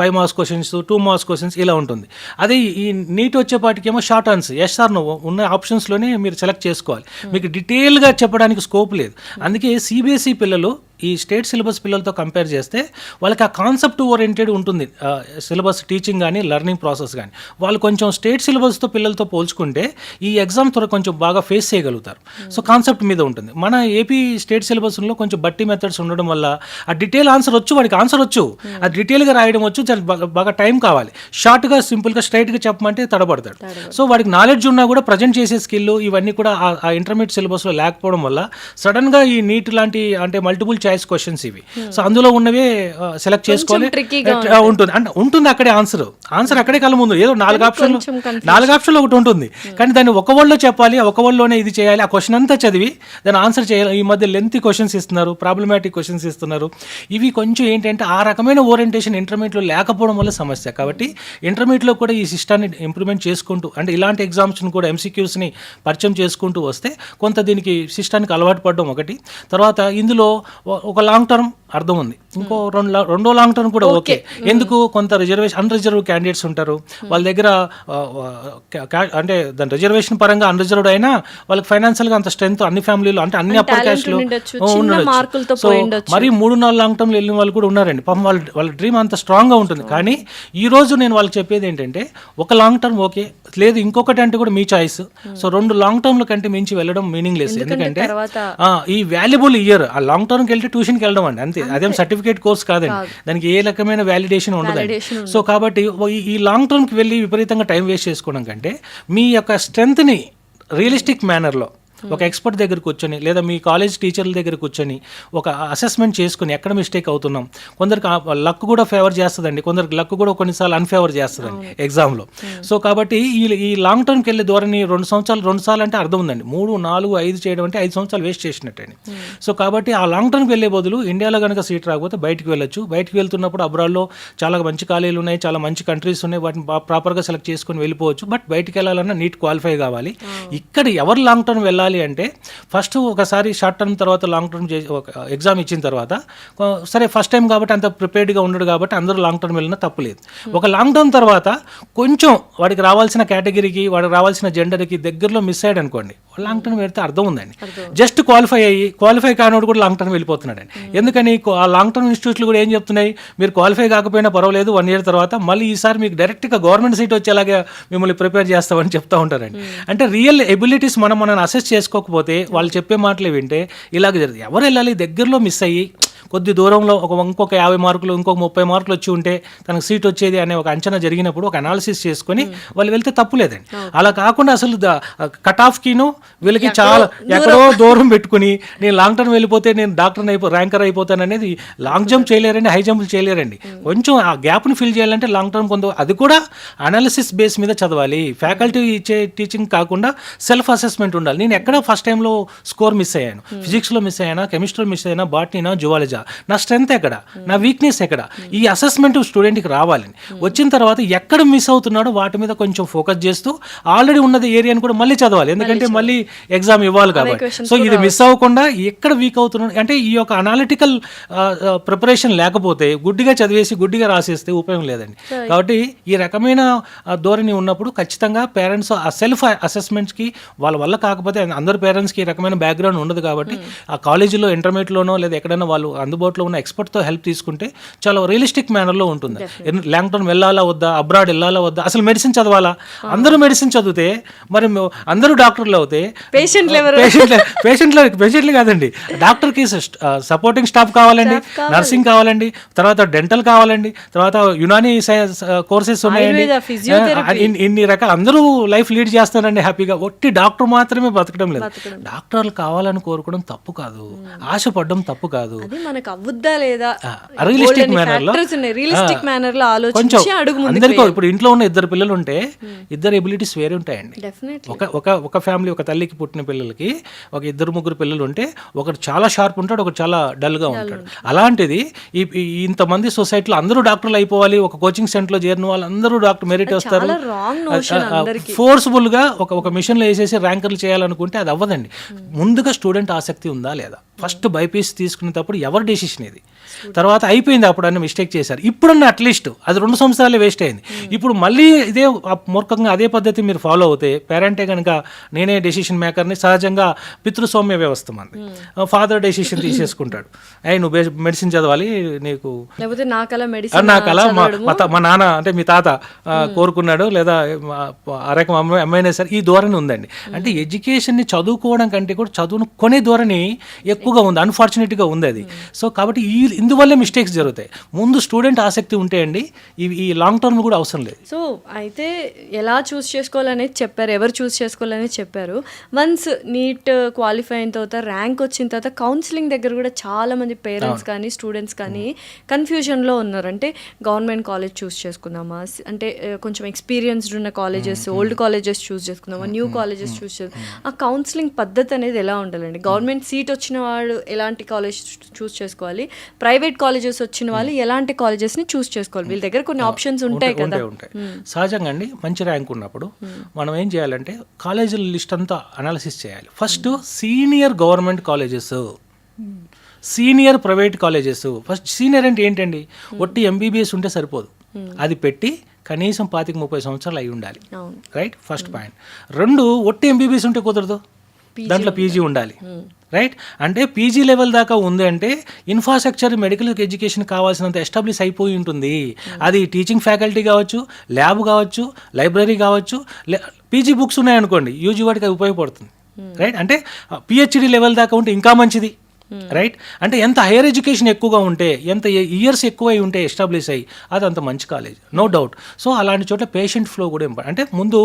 5 marks questions, 2 marks questions ఇలా ఉంటుంది. అదే ఈ నీట్ వచ్చేపాటికేమో short answer, yes or no ఉన్న ఆప్షన్స్లోనే మీరు సెలెక్ట్ చేసుకోవాలి. మీకు డీటెయిల్గా చెప్పడానికి స్కోప్ లేదు. అందుకే సిబిఎస్ఈ పిల్లలు ఈ స్టేట్ సిలబస్ పిల్లలతో కంపేర్ చేస్తే వాళ్ళకి ఆ కాన్సెప్ట్ ఓరియంటెడ్ ఉంటుంది సిలబస్ టీచింగ్ కానీ లెర్నింగ్ ప్రాసెస్ కానీ. వాళ్ళు కొంచెం స్టేట్ సిలబస్తో పిల్లలతో పోల్చుకుంటే ఈ ఎగ్జామ్ త్వర కొంచెం బాగా ఫేస్ చేయగలుగుతారు. సో కాన్సెప్ట్ మీద ఉంటుంది. మన ఏపీ స్టేట్ సిలబస్లో కొంచెం బట్టి మెథడ్స్ ఉండడం వల్ల ఆ డీటెయిల్ ఆన్సర్ వచ్చు, వాడికి ఆన్సర్ వచ్చు, అది డీటెయిల్గా రాయడం వచ్చు, బాగా టైం కావాలి. షార్ట్గా సింపుల్గా స్ట్రైట్గా చెప్పమంటే తడబడతాడు. సో వాడికి నాలెడ్జ్ ఉన్నా కూడా ప్రజెంట్ చేసే స్కిల్ ఇవన్నీ కూడా ఆ ఇంటర్మీడియట్ సిలబస్లో లేకపోవడం వల్ల సడన్గా ఈ నీట్ లాంటి అంటే మల్టిపుల్ చాయిస్ క్వశ్చన్స్ ఇవి. సో అందులో ఉన్నవే సెలెక్ట్ చేసుకోవాలి ఉంటుంది. అక్కడే ఆన్సర్ అక్కడే కళ్ళ ముందు ఏదో 4 ఆప్షన్లు ఒకటి ఉంటుంది. కానీ దాన్ని ఒక వర్డ్లో చెప్పాలి, ఒక వర్డ్లోనే ఇది చేయాలి. ఆ క్వశ్చన్ అంతా చదివి దాన్ని ఆన్సర్ చేయాలి. ఈ మధ్య లెంతీ క్వశ్చన్స్ ఇస్తున్నారు, ప్రాబ్లమాటిక్ క్వశ్చన్స్ ఇస్తున్నారు. ఇవి కొంచెం ఏంటంటే ఆ రకమైన ఓరియంటేషన్ ఇంటర్మీడియట్లో లేకపోవడం వల్ల సమస్య. కాబట్టి ఇంటర్మీడియట్లో కూడా ఈ సిస్టాన్ని ఇంప్లిమెంట్ చేసుకుంటూ అంటే ఇలాంటి ఎగ్జామ్స్ని కూడా MCQsని పరిచయం చేసుకుంటూ వస్తే కొంత దీనికి సిస్టానికి అలవాటు పడడం ఒకటి. తర్వాత ఇందులో ఒక లాంగ్ టర్మ్ అర్థం ఉంది, ఇంకో రెండో లాంగ్ టర్మ్ కూడా ఓకే. ఎందుకు కొంత రిజర్వేషన్ అన్రిజర్వ్ క్యాండిడేట్స్ ఉంటారు, వాళ్ళ దగ్గర అంటే దాని రిజర్వేషన్ పరంగా అన్రిజర్వ్డ్ అయినా వాళ్ళకి ఫైనాన్షియల్గా అంత స్ట్రెంత్ అన్ని ఫ్యామిలీలో అంటే అన్ని అప్పర్ క్యాస్ట్లో ఉండొచ్చు. సో మరి 3-4 లాంగ్ టర్మ్లో వెళ్ళిన వాళ్ళు కూడా ఉన్నారండి. పాపం వాళ్ళ డ్రీమ్ అంత స్ట్రాంగ్గా ఉంటుంది. కానీ ఈ రోజు నేను వాళ్ళకి చెప్పేది ఏంటంటే ఒక లాంగ్ టర్మ్ ఓకే, లేదు ఇంకొకటి అంటే కూడా మీ చాయిస్. సో 2 లాంగ్ టర్మ్ల కంటే మించి వెళ్ళడం మీనింగ్ లెస్. ఎందుకంటే ఈ వాల్యుబుల్ ఇయర్ ఆ లాంగ్ టర్మ్కి వెళ్తే ట్యూషన్కి వెళ్ళడం అండి అంతే. అదేం సర్టిఫికేట్ కోర్స్ కాదండి, దానికి ఏ రకమైన వ్యాలిడేషన్ ఉండదండి. సో కాబట్టి ఈ లాంగ్ టర్మ్కి వెళ్ళి విపరీతంగా టైం వేస్ట్ చేసుకోవడం కంటే మీ యొక్క స్ట్రెంగ్త్ని రియలిస్టిక్ మేనర్లో ఒక ఎక్స్పర్ట్ దగ్గర కూర్చొని లేదా మీ కాలేజ్ టీచర్ల దగ్గర కూర్చొని ఒక అసెస్మెంట్ చేసుకుని ఎక్కడ మిస్టేక్ అవుతున్నాం. కొందరికి లక్ కూడా ఫేవర్ చేస్తుందండి, కొందరికి లక్ కూడా కొన్నిసార్లు అన్ఫేవర్ చేస్తుందండి ఎగ్జామ్లో. సో కాబట్టి ఈ లాంగ్ టర్మ్కి వెళ్ళే ధోరణి 2 సంవత్సరాలు అంటే అర్థం ఉందండి. 3, 4, 5 చేయడం అంటే 5 సంవత్సరాలు వేస్ట్ చేసినట్టండి. సో కాబట్టి ఆ లాంగ్ టర్మ్కి వెళ్ళే బదులు ఇండియాలో కనుక సీట్ రాకపోతే బయటికి వెళ్ళొచ్చు. బయటికి వెళ్తున్నప్పుడు అబ్రాడ్లో చాలా మంచి కాలేజీలు ఉన్నాయి, చాలా మంచి కంట్రీస్ ఉన్నాయి, వాటిని ప్రాపర్గా సెలెక్ట్ చేసుకొని వెళ్ళిపోవచ్చు. బట్ బయటికి వెళ్ళాలన్నా నీట్ క్వాలిఫై కావాలి. ఇక్కడ ఎవరు లాంగ్ టర్మ్ వెళ్ళాలి అంటే ఫస్ట్ ఒకసారి షార్ట్ టర్మ్ తర్వాత లాంగ్ టర్మ్ ఎగ్జామ్ ఇచ్చిన తర్వాత సరే ఫస్ట్ టైం కాబట్టి అంత ప్రిపేర్డ్గా ఉండడు కాబట్టి అందరూ లాంగ్ టర్మ్ వెళ్ళినా తప్పులేదు. ఒక లాంగ్ టర్మ్ తర్వాత కొంచెం వాడికి రావాల్సిన కేటగిరీకి వాడికి రావాల్సిన జెండర్కి దగ్గరలో మిస్ అయ్యాడు అనుకోండి, లాంగ్ టర్మ్ వెళ్తే అర్థం ఉందండి. జస్ట్ క్వాలిఫై కానోడు కూడా లాంగ్ టర్మ్ వెళ్ళిపోతున్నాడండి. ఎందుకని ఆ లాంగ్ టర్మ్ ఇన్స్టిట్యూట్లు కూడా ఏం చెప్తున్నాయి, మీరు క్వాలిఫై కాకపోయినా పర్వాలేదు 1 year తర్వాత మళ్ళీ ఈసారి మీకు డైరెక్ట్గా గవర్నమెంట్ సీట్ వచ్చేలాగా మిమ్మల్ని ప్రిపేర్ చేస్తామని చెప్తూ ఉంటారండి. అంటే రియల్ ఎబిలిటీస్ మనం అసెస్ చేసుకోకపోతే వాళ్ళు చెప్పే మాటలు వింటే ఇలాగ జరుగుతుంది. ఎవరు వెళ్ళాలి, దగ్గరలో మిస్ అయ్యి కొద్ది దూరంలో ఇంకొక 50 మార్కులు ఇంకొక 30 మార్కులు వచ్చి ఉంటే తనకు సీట్ వచ్చేది అనే ఒక అంచనా జరిగినప్పుడు ఒక అనాలిసిస్ చేసుకొని వాళ్ళు వెళ్తే తప్పులేదండి. అలా కాకుండా అసలు కట్ ఆఫ్కిను వీళ్ళకి చాలా ఎక్కడో దూరం పెట్టుకుని నేను లాంగ్ టర్మ్ వెళ్ళిపోతే నేను ర్యాంకర్ అయిపోతాను అనేది లాంగ్ జంప్ చేయలేరండి, హై జంప్ చేయలేరండి. కొంచెం ఆ గ్యాప్ని ఫిల్ చేయాలంటే లాంగ్ టర్మ్ అది కూడా అనాలిసిస్ బేస్ మీద చదవాలి. ఫ్యాకల్టీ ఇచ్చే టీచింగ్ కాకుండా సెల్ఫ్ అసెస్మెంట్ ఉండాలి. నేను ఎక్కడ ఫస్ట్ టైంలో స్కోర్ మిస్ అయ్యాను, ఫిజిక్స్లో మిస్ అయ్యానా, కెమిస్ట్రీలో మిస్ అయ్యానా, బాటనీనా, జువాలజీ, నా స్ట్రెంత్ ఎక్కడ, నా వీక్నెస్ ఎక్కడ, ఈ అసెస్మెంట్ స్టూడెంట్కి రావాలని వచ్చిన తర్వాత ఎక్కడ మిస్ అవుతున్నాడో వాటి మీద కొంచెం ఫోకస్ చేస్తూ ఆల్రెడీ ఉన్నది ఏరియాని కూడా మళ్ళీ చదవాలి. ఎందుకంటే మళ్ళీ ఎగ్జామ్ ఇవ్వాలి కాబట్టి. సో ఇది మిస్ అవ్వకుండా ఎక్కడ వీక్ అవుతున్నాడు అంటే ఈ యొక్క అనాలిటికల్ ప్రిపరేషన్ లేకపోతే గుడ్డిగా చదివేసి గుడ్డిగా రాసేస్తే ఉపయోగం లేదండి. కాబట్టి ఈ రకమైన ధోరణి ఉన్నప్పుడు ఖచ్చితంగా పేరెంట్స్ ఆ సెల్ఫ్ అసెస్మెంట్స్కి వాళ్ళ వల్ల కాకపోతే అందరు పేరెంట్స్కి ఈ రకమైన బ్యాక్గ్రౌండ్ ఉండదు కాబట్టి ఆ కాలేజీలో ఇంటర్మీడియట్లోనో లేదా ఎక్కడైనా వాళ్ళు అందుబాటులో ఉన్న ఎక్స్పర్ట్తో హెల్ప్ తీసుకుంటే చాలా రియలిస్టిక్ మేనర్లో ఉంటుంది. లాంగ్ టర్మ్ వెళ్ళాలా వద్దా, అబ్రాడ్ వెళ్ళాలా వద్దా, అసలు మెడిసిన్ చదవాలా, అందరూ మెడిసిన్ చదివితే మరి అందరూ డాక్టర్లు అవుతే పేషెంట్లు కాదండి, డాక్టర్కి సపోర్టింగ్ స్టాఫ్ కావాలండి, నర్సింగ్ కావాలండి, తర్వాత డెంటల్ కావాలండి, తర్వాత యునానీ కోర్సెస్ ఉన్నాయండి, ఇన్ని రకాల అందరూ లైఫ్ లీడ్ చేస్తారండి హ్యాపీగా. ఒట్టి డాక్టర్ మాత్రమే బతకడం లేదు, డాక్టర్లు కావాలని కోరుకోవడం తప్పు కాదు, ఆశపడడం తప్పు కాదు. మనకు అవ్వుద్దా లేదా రియలిస్టిక్ మేనర్ లో కొంచెం అందరికీ ఇప్పుడు ఇంట్లో ఉన్న 2 పిల్లలు ఉంటే 2 ఎబిలిటీస్ వేరే ఉంటాయండి. ఒక ఫ్యామిలీ ఒక తల్లికి పుట్టిన పిల్లలకి ఒక 2-3 పిల్లలు ఉంటే ఒకటి చాలా షార్ప్ ఉంటాడు, ఒకటి చాలా డల్ గా ఉంటాడు. అలాంటిది ఇంతమంది సొసైటీలో అందరూ డాక్టర్లు అయిపోవాలి, ఒక కోచింగ్ సెంటర్ లో చేరిన వాళ్ళు అందరూ డాక్టర్ మెరిట్ వస్తారు, ఫోర్స్ఫుల్ గా ఒక మిషన్ లో వేసేసి ర్యాంకర్లు చేయాలనుకుంటే అది అవ్వదండి. ముందుగా స్టూడెంట్ ఆసక్తి ఉందా లేదా, ఫస్ట్ బైపీసీ తీసుకునేటప్పుడు ఎవరి డెసిషన్ ఇది? తర్వాత అయిపోయింది, అప్పుడు అన్న మిస్టేక్ చేశారు. ఇప్పుడున్న అట్లీస్ట్ అది 2 సంవత్సరాలే వేస్ట్ అయింది. ఇప్పుడు మళ్ళీ ఇదే మూర్ఖంగా అదే పద్ధతి మీరు ఫాలో అవుతే పేరెంటే కనుక నేనే డెసిషన్ మేకర్ని, సహజంగా పితృస్వామ్య వ్యవస్థ మంది. ఫాదర్ డెసిషన్ తీసేసుకుంటాడు, నువ్వు మెడిసిన్ చదవాలి, నీకు నాకలా మా నాన్న అంటే మీ తాత కోరుకున్నాడు, లేదా అరకం అమ్మాయినా సరే, ఈ ధోరణి ఉందండి. అంటే ఎడ్యుకేషన్ని చదువుకోవడం కంటే కూడా చదువును కొనే ధోరణి ఎక్కువగా ఉంది, అన్ఫార్చునేట్గా ఉంది అది. సో కాబట్టి ఇందువల్లే మిస్టేక్స్ జరుగుతాయి. ముందు స్టూడెంట్ ఆసక్తి ఉంటే అండి ఈ లాంగ్ టర్మ్ కూడా అవసరం లేదు. సో అయితే ఎలా చూస్ చేసుకోవాలనేది చెప్పారు, ఎవరు చూస్ చేసుకోవాలనేది చెప్పారు. వన్స్ నీట్ క్వాలిఫై అయిన తర్వాత, ర్యాంక్ వచ్చిన తర్వాత కౌన్సిలింగ్ దగ్గర కూడా చాలా మంది పేరెంట్స్ కానీ స్టూడెంట్స్ కానీ కన్ఫ్యూజన్లో ఉన్నారు. అంటే గవర్నమెంట్ కాలేజ్ చూస్ చేసుకుందామా, అంటే కొంచెం ఎక్స్పీరియన్స్డ్ ఉన్న కాలేజెస్, ఓల్డ్ కాలేజెస్ చూస్ చేసుకుందామా, న్యూ కాలేజెస్ చూస్ చేసుకుందాం, ఆ కౌన్సిలింగ్ పద్ధతి అనేది ఎలా ఉండాలండి? గవర్నమెంట్ సీట్ వచ్చిన వాడు ఎలాంటి కాలేజ్ చూస్ చేసుకోవాలి, ప్రైవేట్ కాలేజెస్ వచ్చిన వాళ్ళు ఎలాంటి కాలేజెస్ని చూస్ చేసుకోవాలి? వీళ్ళ దగ్గర కొన్ని ఆప్షన్స్ ఉంటాయి కదా. సహజంగా అండి, మంచి ర్యాంక్ ఉన్నప్పుడు మనం ఏం చేయాలంటే కాలేజీల లిస్ట్ అంతా అనాలిసిస్ చేయాలి. First senior government colleges, senior private colleges. First senior అంటే ఏంటండి, ఒట్టి ఎంబీబీఎస్ ఉంటే సరిపోదు, అది పెట్టి కనీసం 25-30 సంవత్సరాలు అయి ఉండాలి, రైట్? First point. 2, ఒట్టి ఎంబీబీఎస్ ఉంటే కుదరదు, దాంట్లో పీజీ ఉండాలి, రైట్? అంటే పీజీ లెవెల్ దాకా ఉంది అంటే ఇన్ఫ్రాస్ట్రక్చర్, మెడికల్ ఎడ్యుకేషన్ కావాల్సినంత ఎస్టాబ్లిష్ అయిపోయి ఉంటుంది. అది టీచింగ్ ఫ్యాకల్టీ కావచ్చు, ల్యాబ్ కావచ్చు, లైబ్రరీ కావచ్చు. పీజీ బుక్స్ ఉన్నాయనుకోండి, యూజీ వాటికి అది ఉపయోగపడుతుంది, రైట్? అంటే పిహెచ్డి లెవెల్ దాకా ఉంటే ఇంకా మంచిది, రైట్? అంటే ఎంత హైయర్ ఎడ్యుకేషన్ ఎక్కువగా ఉంటే, ఎంత ఇయర్స్ ఎక్కువై ఉంటే ఎస్టాబ్లిష్ అయ్యి, అది అంత మంచి కాలేజ్, నో డౌట్. సో అలాంటి చోట్ల పేషెంట్ ఫ్లో కూడా ఇంపార్టెంట్. అంటే ముందు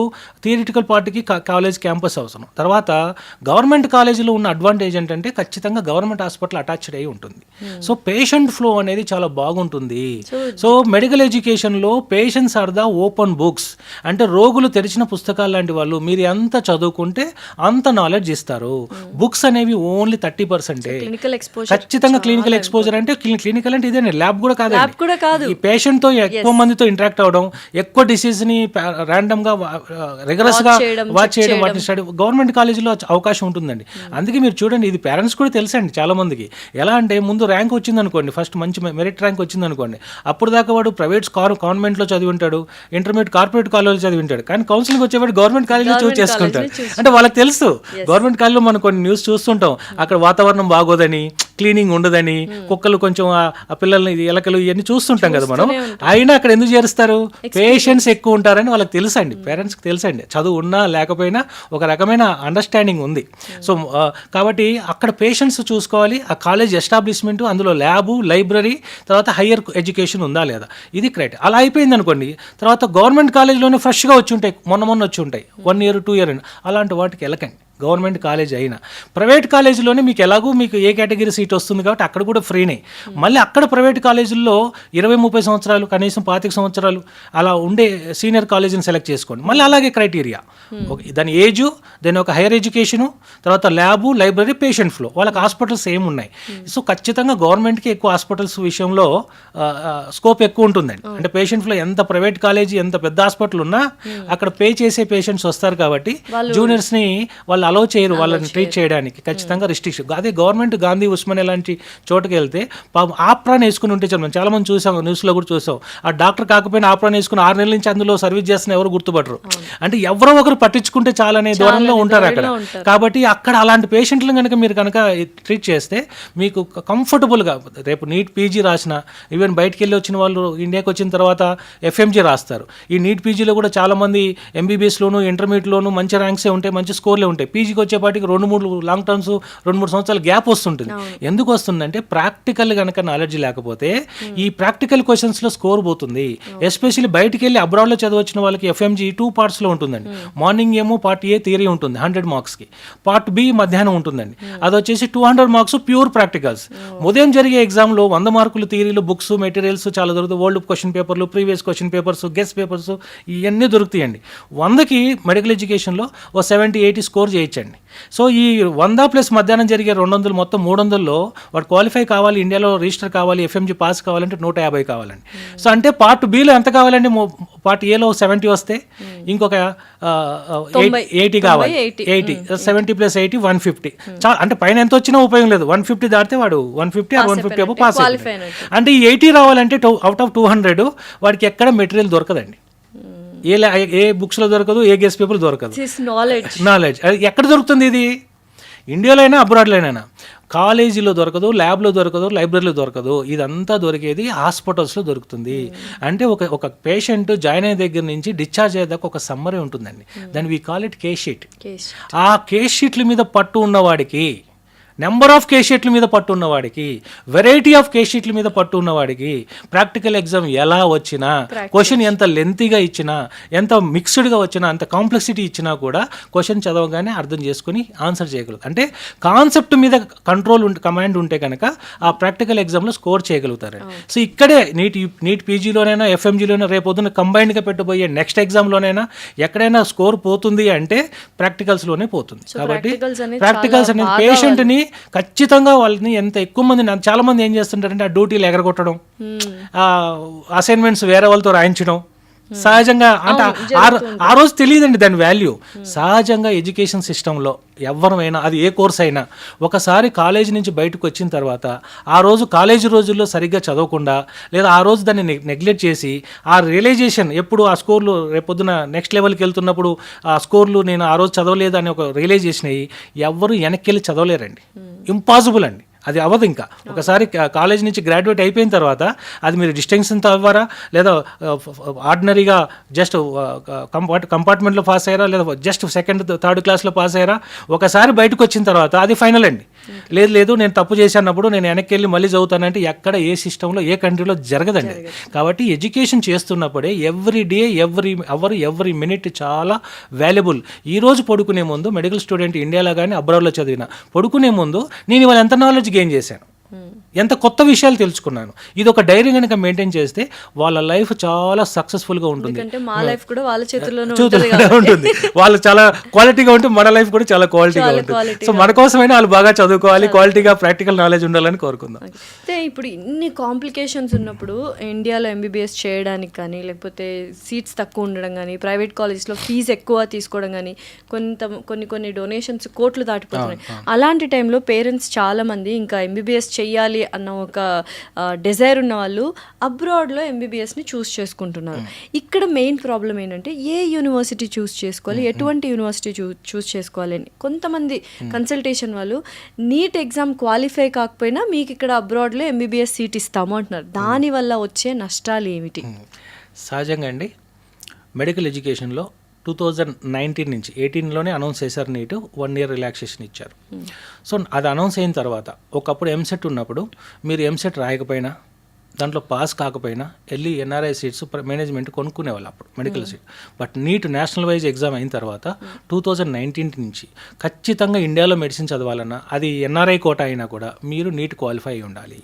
థియరిటికల్ పార్ట్కి కాలేజ్ క్యాంపస్ అవసరం. తర్వాత గవర్నమెంట్ కాలేజీలో ఉన్న అడ్వాంటేజ్ ఏంటంటే ఖచ్చితంగా గవర్నమెంట్ హాస్పిటల్ అటాచ్డ్ అయి ఉంటుంది. సో పేషెంట్ ఫ్లో అనేది చాలా బాగుంటుంది. సో మెడికల్ ఎడ్యుకేషన్లో patients are the open books. అంటే రోగులు తెరిచిన పుస్తకాలు లాంటి వాళ్ళు. మీరు ఎంత చదువుకుంటే అంత నాలెడ్జ్ ఇస్తారు. బుక్స్ అనేవి ఓన్లీ 30%. ఖచ్చితంగా క్లినికల్ ఎక్స్పోజర్ అంటే క్లినికల్ అంటే ఇదే, ల్యాబ్ కూడా కాదు. ఈ పేషెంట్ తో ఎక్కువ మందితో ఇంటరాక్ట్ అవడం, ఎక్కువ డిసీజ్ ని ర్యాండమ్ గా రిగరస్ గా వాచ్ చేయడం, వాటిని స్టడీ గవర్నమెంట్ కాలేజీలో అవకాశం ఉంటుందండి. అందుకే మీరు చూడండి, ఇది పేరెంట్స్ కూడా తెలుసండి చాలా మందికి. ఎలా అంటే ముందు ర్యాంక్ వచ్చింది అనుకోండి, ఫస్ట్ మంచి మెరిట్ ర్యాంక్ వచ్చింది అనుకోండి, అప్పుడు దాకా వాడు ప్రైవేట్ కాన్వెంట్ లో చదివి ఉంటాడు, ఇంటర్మీడియట్ కార్పొరేట్ కాలేజ్ చదివి ఉంటాడు, కానీ కౌన్సిలింగ్ వచ్చేవాడు గవర్నమెంట్ కాలేజీలో చూస్ చేసుకుంటాడు. అంటే వాళ్ళకి తెలుసు, గవర్నమెంట్ కాలేజీలో మనం కొన్ని న్యూస్ చూస్తుంటాం, అక్కడ వాతావరణం బాగోదని, క్లీనింగ్ ఉండదని, కుక్కలు కొంచెం ఆ పిల్లల్ని ఎలకలు ఇవన్నీ చూస్తుంటాం కదా మనం. అయినా అక్కడ ఎందుకు చేరుస్తారు? పేషెంట్స్ ఎక్కువ ఉంటారని వాళ్ళకి తెలుసండి, పేరెంట్స్కి తెలుసండి. చదువు ఉన్నా లేకపోయినా ఒక రకమైన అండర్స్టాండింగ్ ఉంది. సో కాబట్టి అక్కడ పేషెంట్స్ చూసుకోవాలి, ఆ కాలేజ్ ఎస్టాబ్లిష్మెంట్, అందులో ల్యాబు, లైబ్రరీ, తర్వాత హయ్యర్ ఎడ్యుకేషన్ ఉందా లేదా, ఇది క్రైటీరియా. అలా అయిపోయింది అనుకోండి, తర్వాత గవర్నమెంట్ కాలేజ్లోనే ఫ్రెష్గా వచ్చి ఉంటాయి, మొన్న వచ్చి ఉంటాయి, 1 year 2 year, అలాంటి వాటికి వెళ్ళకండి. గవర్నమెంట్ కాలేజ్ అయినా ప్రైవేట్ కాలేజీలోనే మీకు ఏ కేటగిరీ సీట్ వస్తుంది కాబట్టి అక్కడ కూడా ఫ్రీనే. మళ్ళీ అక్కడ ప్రైవేట్ కాలేజీల్లో 20-30 సంవత్సరాలు, కనీసం 25 సంవత్సరాలు అలా ఉండే సీనియర్ కాలేజీని సెలెక్ట్ చేసుకోండి. మళ్ళీ అలాగే క్రైటీరియా, దాని ఏజు, దాని ఒక హైయర్ ఎడ్యుకేషను, తర్వాత ల్యాబు, లైబ్రరీ, పేషెంట్ ఫ్లో, వాళ్ళకి హాస్పిటల్స్ ఏమి ఉన్నాయి. సో ఖచ్చితంగా గవర్నమెంట్కి ఎక్కువ హాస్పిటల్స్ విషయంలో స్కోప్ ఎక్కువ ఉంటుందండి. అంటే పేషెంట్ ఫ్లో ఎంత ప్రైవేట్ కాలేజీ, ఎంత పెద్ద హాస్పిటల్ ఉన్నా అక్కడ పే చేసే పేషెంట్స్ వస్తారు కాబట్టి జూనియర్స్ని వాళ్ళు అలో చేయరు వాళ్ళని ట్రీట్ చేయడానికి, ఖచ్చితంగా రిస్ట్రిక్షన్. అదే గవర్నమెంట్ గాంధీ ఉస్మానియా లాంటి చోటుకి వెళ్తే ఆప్రాన్ వేసుకుని ఉంటే మనం చాలా మంది చూసాం, న్యూస్లో కూడా చూసాం. ఆ డాక్టర్ కాకపోయినా ఆప్రాన్ వేసుకుని 6 నెలల నుంచి అందులో సర్వీస్ చేస్తున్న ఎవరు గుర్తుపట్టరు. అంటే ఎవరో ఒకరు పట్టించుకుంటే చాలనే దూరంలో ఉంటారు అక్కడ. కాబట్టి అక్కడ అలాంటి పేషెంట్లను కనుక మీరు కనుక ట్రీట్ చేస్తే మీకు కంఫర్టబుల్గా రేపు నీట్ పీజీ రాసిన, ఈవెన్ బయటికి వెళ్ళి వచ్చిన వాళ్ళు ఇండియాకి వచ్చిన తర్వాత ఎఫ్ఎంజీ రాస్తారు. ఈ నీట్ పీజీలో కూడా చాలామంది ఎంబీబీఎస్లోను, ఇంటర్మీడియట్లోను మంచి ర్యాంక్సే ఉంటాయి, మంచి స్కోర్లే ఉంటాయి. పీజీకి వచ్చేపాటికి 2-3 లాంగ్ టర్మ్స్, 2-3 సంవత్సరాల గ్యాప్ వస్తుంటుంది. ఎందుకు వస్తుందంటే ప్రాక్టికల్ కనుక నాలెడ్జ్ లేకపోతే ఈ ప్రాక్టికల్ క్వశ్చన్స్లో స్కోర్ పోతుంది. ఎస్పెషల్లీ బయటికి వెళ్ళి అబ్రాడ్లో చదవచ్చిన వాళ్ళకి ఎఫ్ఎంజీ 2 partsలో ఉంటుందండి. మార్నింగ్ ఏమో పార్ట్ ఏ థియరీ ఉంటుంది 100 మార్క్స్కి, పార్ట్ బి మధ్యాహ్నం ఉంటుందండి, అది వచ్చేసి 200 మార్క్స్ ప్యూర్ ప్రాక్టికల్స్. ఉదయం జరిగే ఎగ్జామ్లో 100 మార్కులు థియరీలు, బుక్స్, మెటీరియల్స్ చాలా దొరుకుతాయి. ఓల్డ్ క్వశ్చన్ పేపర్లు, previous question papers, guess papers, ఇవన్నీ దొరుకుతాయండి. 100కి మెడికల్ ఎడ్యుకేషన్లో 70-80 స్కోర్ చేయొచ్చు. చేయొచ్చండి. సో ఈ 100+ మధ్యాహ్నం జరిగే 200 మొత్తం 300లో వాడు క్వాలిఫై కావాలి, ఇండియాలో రిజిస్టర్ కావాలి, FMG పాస్ కావాలంటే 150 కావాలండి. సో అంటే పార్ట్ బిలో ఎంత కావాలండి? పార్ట్ ఏలో 70 వస్తే ఇంకొక 80 కావాలి. 80 70 + 80 150. అంటే పైన ఎంత వచ్చినా ఉపయోగం లేదు. 150 దాటితే వాడు 150 or 150 పాస్ అయిపోయింది. అంటే ఈ 80 రావాలంటే అవుట్ ఆఫ్ 200 వాడికి ఎక్కడ మెటీరియల్ దొరకదండి. ఏ బుక్స్లో దొరకదు, ఏ గెస్ట్ పేపర్ దొరకదు. నాలెడ్జ్ అది ఎక్కడ దొరుకుతుంది? ఇది ఇండియాలో అయినా అబ్రాడ్లో అయినా. కాలేజీలో దొరకదు, ల్యాబ్లో దొరకదు, లైబ్రరీలో దొరకదు. ఇదంతా దొరికేది హాస్పిటల్స్లో దొరుకుతుంది. అంటే ఒక పేషెంట్ జాయిన్ అయ్యే దగ్గర నుంచి డిశ్చార్జ్ అయ్యేదాకా ఒక సమ్మరీ ఉంటుందండి. దాన్ని we call it case sheet. ఆ కేస్ షీట్ల మీద పట్టు ఉన్నవాడికి, నెంబర్ ఆఫ్ కేస్ షీట్ల మీద పట్టు ఉన్నవాడికి, వెరైటీ ఆఫ్ కేస్ షీట్ల మీద పట్టు ఉన్నవాడికి ప్రాక్టికల్ ఎగ్జామ్ ఎలా వచ్చినా, క్వశ్చన్ ఎంత లెంతీగా ఇచ్చినా, ఎంత మిక్స్డ్గా వచ్చినా, అంత కాంప్లెక్సిటీ ఇచ్చినా కూడా క్వశ్చన్ చదవగానే అర్థం చేసుకుని ఆన్సర్ చేయగలదు. అంటే కాన్సెప్ట్ మీద కంట్రోల్ కమాండ్ ఉంటే కనుక ఆ ప్రాక్టికల్ ఎగ్జామ్లో స్కోర్ చేయగలుగుతారు. సో ఇక్కడే నీట్ పీజీలోనైనా FMGలోనైనా రేపొద్దున కంబైన్డ్గా పెట్టబోయే నెక్స్ట్ ఎగ్జామ్లోనైనా ఎక్కడైనా స్కోర్ పోతుంది అంటే ప్రాక్టికల్స్లోనే పోతుంది. కాబట్టి ప్రాక్టికల్స్ అనేది పేషెంట్ని ఖచ్చితంగా వాళ్ళని ఎంత ఎక్కువ మంది, చాలా మంది ఏం చేస్తుంటారంటే ఆ డ్యూటీలు ఎగరగొట్టడం, అసైన్మెంట్స్ వేరే వాళ్ళతో రాయించడం సహజంగా. అంటే ఆ రోజు తెలియదండి దాని వాల్యూ. సహజంగా ఎడ్యుకేషన్ సిస్టంలో ఎవరైనా, అది ఏ కోర్స్ అయినా, ఒకసారి కాలేజీ నుంచి బయటకు వచ్చిన తర్వాత ఆ రోజు కాలేజీ రోజుల్లో సరిగ్గా చదవకుండా, లేదా ఆ రోజు దాన్ని నెగ్లెక్ట్ చేసి ఆ రియలైజేషన్ ఎప్పుడు ఆ స్కోర్లు రేపొద్దున నెక్స్ట్ లెవెల్కి వెళ్తున్నప్పుడు ఆ స్కోర్లు నేను ఆ రోజు చదవలేదు అని ఒక రియలైజేషన్ అయ్యి ఎవరు వెనక్కి వెళ్ళి చదవలేరండి. ఇంపాసిబుల్ అండి. అది అవ్వదు. ఇంకా ఒకసారి కాలేజ్ నుంచి గ్రాడ్యుయేట్ అయిపోయిన తర్వాత అది మీరు డిస్టింక్షన్తో అవ్వరా, లేదా ఆర్డినరీగా జస్ట్ కంపార్ట్మెంట్లో పాస్ అయ్యారా, లేదా జస్ట్ 2nd, 3rd క్లాస్లో పాస్ అయ్యారా, ఒకసారి బయటకు వచ్చిన తర్వాత అది ఫైనల్ అండి. లేదు నేను తప్పు చేసినప్పుడు నేను వెనక్కి వెళ్ళి మళ్ళీ చదువుతానంటే ఎక్కడ ఏ సిస్టంలో ఏ కంట్రీలో జరగదండి. కాబట్టి ఎడ్యుకేషన్ చేస్తున్నప్పుడే every day, every hour, every minute చాలా వాల్యుబుల్. ఈరోజు పడుకునే ముందు మెడికల్ స్టూడెంట్ ఇండియాలో కానీ అబ్రాడ్లో చదివిన పడుకునే ముందు నేను ఇవాళ ఎంత నాలెడ్జ్ గెయిన్ చేశాను, ఎంత కొత్త విషయాలు తెలుసుకున్నాను, ఇది ఒక డైరీ కనుక మెయింటైన్ చేస్తే వాళ్ళ లైఫ్ చాలా సక్సెస్ఫుల్గా ఉంటుంది. ఉంటుంది. వాళ్ళు చాలా క్వాలిటీగా ఉంటే మన లైఫ్ కూడా చాలా క్వాలిటీగా ఉంటుంది. సో మన కోసమైనా వాళ్ళు బాగా చదువుకోవాలి, క్వాలిటీగా ప్రాక్టికల్ నాలెడ్జ్ ఉండాలని కోరుకుందాం. అయితే ఇప్పుడు ఇన్ని కాంప్లికేషన్స్ ఉన్నప్పుడు ఇండియాలో MBBS చేయడానికి కానీ, లేకపోతే సీట్స్ తక్కువ ఉండడం కానీ, ప్రైవేట్ కాలేజ్లో ఫీజు ఎక్కువ తీసుకోవడం కానీ, కొన్ని డొనేషన్స్ కోట్లు దాటిపోతున్నాయి. అలాంటి టైంలో పేరెంట్స్ చాలామంది ఇంకా MBBS చెయ్యాలి అన్న ఒక డిజైర్ ఉన్న వాళ్ళు అబ్రాడ్లో MBBSని చూస్ చేసుకుంటున్నారు. ఇక్కడ మెయిన్ ప్రాబ్లం ఏంటంటే ఏ యూనివర్సిటీ చూస్ చేసుకోవాలి, ఎటువంటి యూనివర్సిటీ చూస్ చేసుకోవాలి అని. కొంతమంది కన్సల్టేషన్ వాళ్ళు నీట్ ఎగ్జామ్ క్వాలిఫై కాకపోయినా మీకు ఇక్కడ అబ్రాడ్లో MBBS సీట్ ఇస్తాము అంటున్నారు. దానివల్ల వచ్చే నష్టాలు ఏమిటి? సహజంగా అండి, మెడికల్ ఎడ్యుకేషన్లో 2019 నుంచి 18లోనే అనౌన్స్ చేశారు. నీట్ 1 year రిలాక్సేషన్ ఇచ్చారు. సో అది అనౌన్స్ అయిన తర్వాత ఒకప్పుడు ఎంసెట్ ఉన్నప్పుడు మీరు ఎంసెట్ రాయకపోయినా, దాంట్లో పాస్ కాకపోయినా వెళ్ళి NRI సీట్స్ మేనేజ్మెంట్ కొనుక్కునేవాళ్ళు అప్పుడు medical seat. But NEET national wise exam అయిన తర్వాత 2019 నుంచి ఖచ్చితంగా ఇండియాలో మెడిసిన్ చదవాలన్నా, అది NRI కోటా అయినా కూడా మీరు నీట్ క్వాలిఫై అయి ఉండాలి.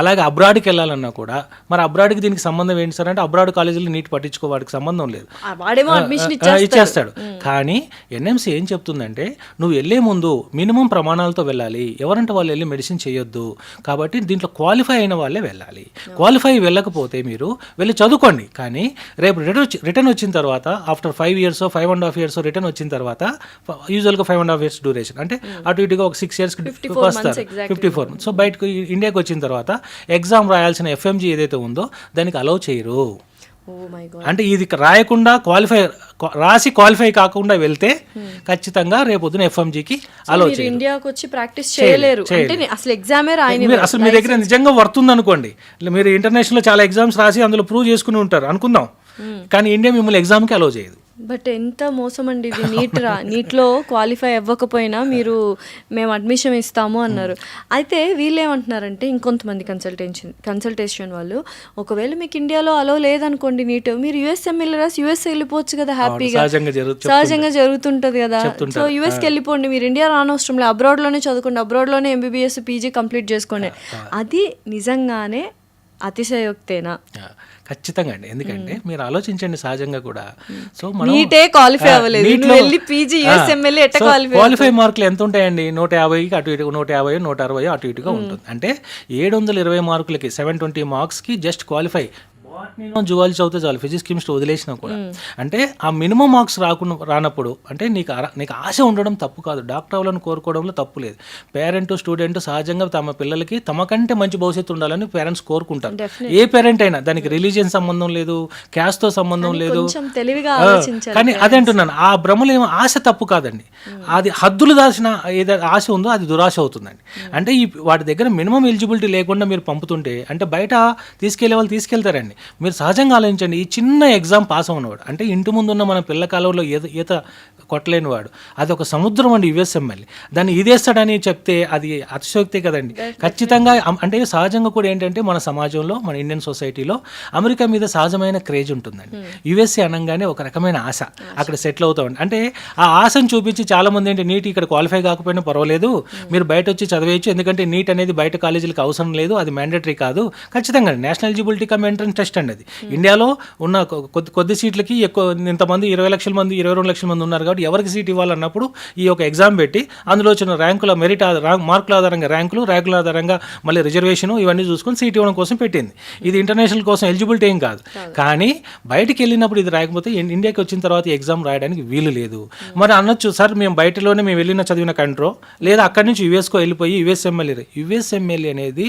అలాగే అబ్రాడ్కి వెళ్ళాలన్నా కూడా, మరి అబ్రాడ్కి దీనికి సంబంధం ఏంటి సార్ అంటే అబ్రాడ్ కాలేజీలో నీట్ పట్టించుకోవాడికి సంబంధం లేదు, ఇచ్చేస్తాడు. కానీ NMC ఏం చెప్తుందంటే నువ్వు వెళ్ళే ముందు మినిమం ప్రమాణాలతో వెళ్ళాలి, ఎవరంటే వాళ్ళు వెళ్ళి మెడిసిన్ చేయొద్దు. కాబట్టి దీంట్లో క్వాలిఫై అయిన వాళ్ళే వెళ్ళాలి. క్వాలిఫై వెళ్ళకపోతే మీరు వెళ్ళి చదువుకోండి, కానీ రేపు రిటర్న్ వచ్చిన తర్వాత ఆఫ్టర్ 5 years 5.5 years రిటర్న్ వచ్చిన తర్వాత యూజువల్గా 5.5 years డ్యూరేషన్, అంటే అటు ఇటుగా ఒక 6 years వస్తారు, 54. సో బయటకు ఇండియాకి వచ్చిన తర్వాత ఎగ్జామ్ రాయాల్సిన FMG ఏదైతే ఉందో దానికి అలౌ చేయరు. అంటే ఇది రాయకుండా రాసి క్వాలిఫై కాకుండా వెళ్తే ఖచ్చితంగా రేపొద్దున FMGకి అలౌ చేయరు. ఇండియాకి వచ్చి ప్రాక్టీస్ చేయలేరు. అసలు ఎగ్జామే రాయని, అసలు మీ దగ్గర నిజంగా వర్తుంది అనుకోండి, మీరు ఇంటర్నేషనల్ చాలా ఎగ్జామ్స్ రాసి అందులో ప్రూవ్ చేసుకుని ఉంటారు అనుకుందాం, కానీ ఇండియా మిమ్మల్ని ఎగ్జామ్కి అలౌ చేయదు. బట్ ఎంత మోసం అండి ఇది. నీట్లో క్వాలిఫై అవ్వకపోయినా మేము అడ్మిషన్ ఇస్తాము అన్నారు. అయితే వీళ్ళు ఏమంటున్నారంటే ఇంకొంతమంది కన్సల్టేషన్ వాళ్ళు, ఒకవేళ మీకు ఇండియాలో అలో లేదనుకోండి నీట్, మీరు USML రాసి US వెళ్ళిపోవచ్చు కదా హ్యాపీగా, సహజంగా జరుగుతుంటది కదా. సో USకి వెళ్ళిపోండి, మీరు ఇండియా రానవసరం లేదు, అబ్రాడ్లోనే చదువుకోండి, అబ్రాడ్లోనే MBBS PG కంప్లీట్ చేసుకోండి. అది నిజంగానే అతిశయోక్తేనా? ఖచ్చితంగా అండి. ఎందుకంటే మీరు ఆలోచించండి, సహజంగా కూడా సో నీటే క్వాలిఫై అవ్వలేదు, నువ్వు వెళ్ళి పీజీ యూఎస్ఎంఎల్ ఎట్ట క్వాలిఫై మార్కులు ఎంత ఉంటాయండి? 150కి అటు ఇటు, 150 160 అటు ఇటుగా ఉంటుంది. అంటే 720 మార్కులకి 720 మార్క్స్కి జస్ట్ క్వాలిఫై. జువాలజీ చదివితే చాలు, ఫిజిక్స్ కెమిస్ట్రీ వదిలేసినా కూడా. అంటే ఆ మినిమం మార్క్స్ రానప్పుడు అంటే నీకు ఆశ ఉండడం తప్పు కాదు, డాక్టర్ అవ్వాలని కోరుకోవడంలో తప్పు లేదు. పేరెంట్ స్టూడెంట్ సహజంగా తమ పిల్లలకి తమకంటే మంచి భవిష్యత్తు ఉండాలని పేరెంట్స్ కోరుకుంటారు. ఏ పేరెంట్ అయినా, దానికి రిలీజియన్ సంబంధం లేదు, క్యాస్ట్ తో సంబంధం లేదు. కానీ అదే అంటున్నాను, ఆ భ్రమలు ఏమో ఆశ తప్పు కాదండి, అది హద్దులు దాచిన ఏదైతే ఆశ ఉందో అది దురాశ అవుతుందండి. అంటే వాటి దగ్గర మినిమం ఎలిజిబిలిటీ లేకుండా మీరు పంపుతుంటే, అంటే బయట తీసుకెళ్లే వాళ్ళు తీసుకెళ్తారండి. మీరు సహజంగా ఆలోచించండి, ఈ చిన్న ఎగ్జామ్ పాస్ అవునవాడు, అంటే ఇంటి ముందు ఉన్న మన పిల్ల కాలంలో ఈత కొట్టలేని వాడు, అది ఒక సముద్రం అండి యుఎస్ఎంఎల్. దాన్ని ఈదేస్తాడని చెప్తే అది అతిశయోక్తే కదండి. ఖచ్చితంగా అంటే సహజంగా కూడా ఏంటంటే మన సమాజంలో, మన ఇండియన్ సొసైటీలో అమెరికా మీద సహజమైన క్రేజ్ ఉంటుందండి. యుఎస్ఏ అనగానే ఒక రకమైన ఆశ, అక్కడ సెటిల్ అవుతామండి. అంటే ఆ ఆశను చూపించి చాలా మంది ఏంటి, నీట్ ఇక్కడ క్వాలిఫై కాకపోయినా పర్వాలేదు, మీరు బయట వచ్చి చదివేయచ్చు, ఎందుకంటే నీట్ అనేది బయట కాలేజీలకు అవసరం లేదు, అది మ్యాండేటరీ కాదు. ఖచ్చితంగా national eligibility cum entrance test అండి అది. ఇండియాలో ఉన్న కొద్ది సీట్లకి ఎక్కువ, ఇంతమంది 20 లక్షల మంది 22 లక్షల మంది ఉన్నారు కాబట్టి ఎవరికి సీట్ ఇవ్వాలన్నప్పుడు ఈ ఒక ఎగ్జామ్ పెట్టి అందులో వచ్చిన ర్యాంకుల మెరిట్ మార్కుల ఆధారంగా ర్యాంకుల ఆధారంగా మళ్ళీ రిజర్వేషన్ ఇవన్నీ చూసుకొని సీట్ ఇవ్వడం కోసం పెట్టింది. ఇది ఇంటర్నేషనల్ కోసం ఎలిజిబిలిటీ ఏం కాదు. కానీ బయటికి వెళ్ళినప్పుడు ఇది రాకపోతే ఇండియాకి వచ్చిన తర్వాత ఎగ్జామ్ రాయడానికి వీలు లేదు. మరి అనొచ్చు, సార్ మేము బయటలోనే మేము వెళ్ళిన చదివిన కంట్రో, లేదా అక్కడి నుంచి యుఎస్కో వెళ్ళిపోయి యుఎస్ఎంఎల్ అనేది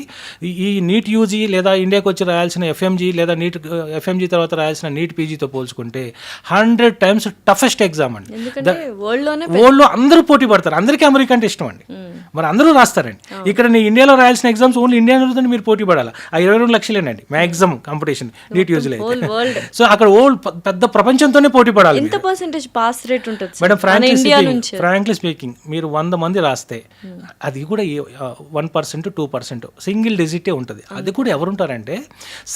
ఈ నీట్ యూజీ లేదా ఇండియాకి వచ్చి రాయాల్సిన ఎఫ్ఎంజీ లేదా నీట్ ఎఫ్ఎంజీ తర్వాత రాయాల్సిన నీట్ పీజీతో పోల్చుకుంటే 100 times టఫెస్ట్ ఎగ్జామ్ అండి. వరల్డ్ లో అందరూ పోటీ పడతారు, అందరికీ అమెరికా అంటే ఇష్టం అండి, మరి అందరూ రాస్తారండి. ఇక్కడ నీ ఇండియాలో రాయాల్సిన ఎగ్జామ్స్ ఓన్లీ ఇండియాలో మీరు పోటీ పడాలి. ఆ 22 లక్షలేనండి మ్యాక్సిమం కాంపిటీషన్ నీట్ యూజీలో. సో అక్కడ పెద్ద ప్రపంచంతోనే పోటీ పడాలి. ఎంత పర్సెంటేజ్ పాస్ రేట్ ఉంటుంది మేడం? ఫ్రాంక్లీ స్పీకింగ్ మీరు 100 మంది రాస్తే అది కూడా 1% 2% సింగిల్ డిజిటే ఉంటుంది. అది కూడా ఎవరుంటారంటే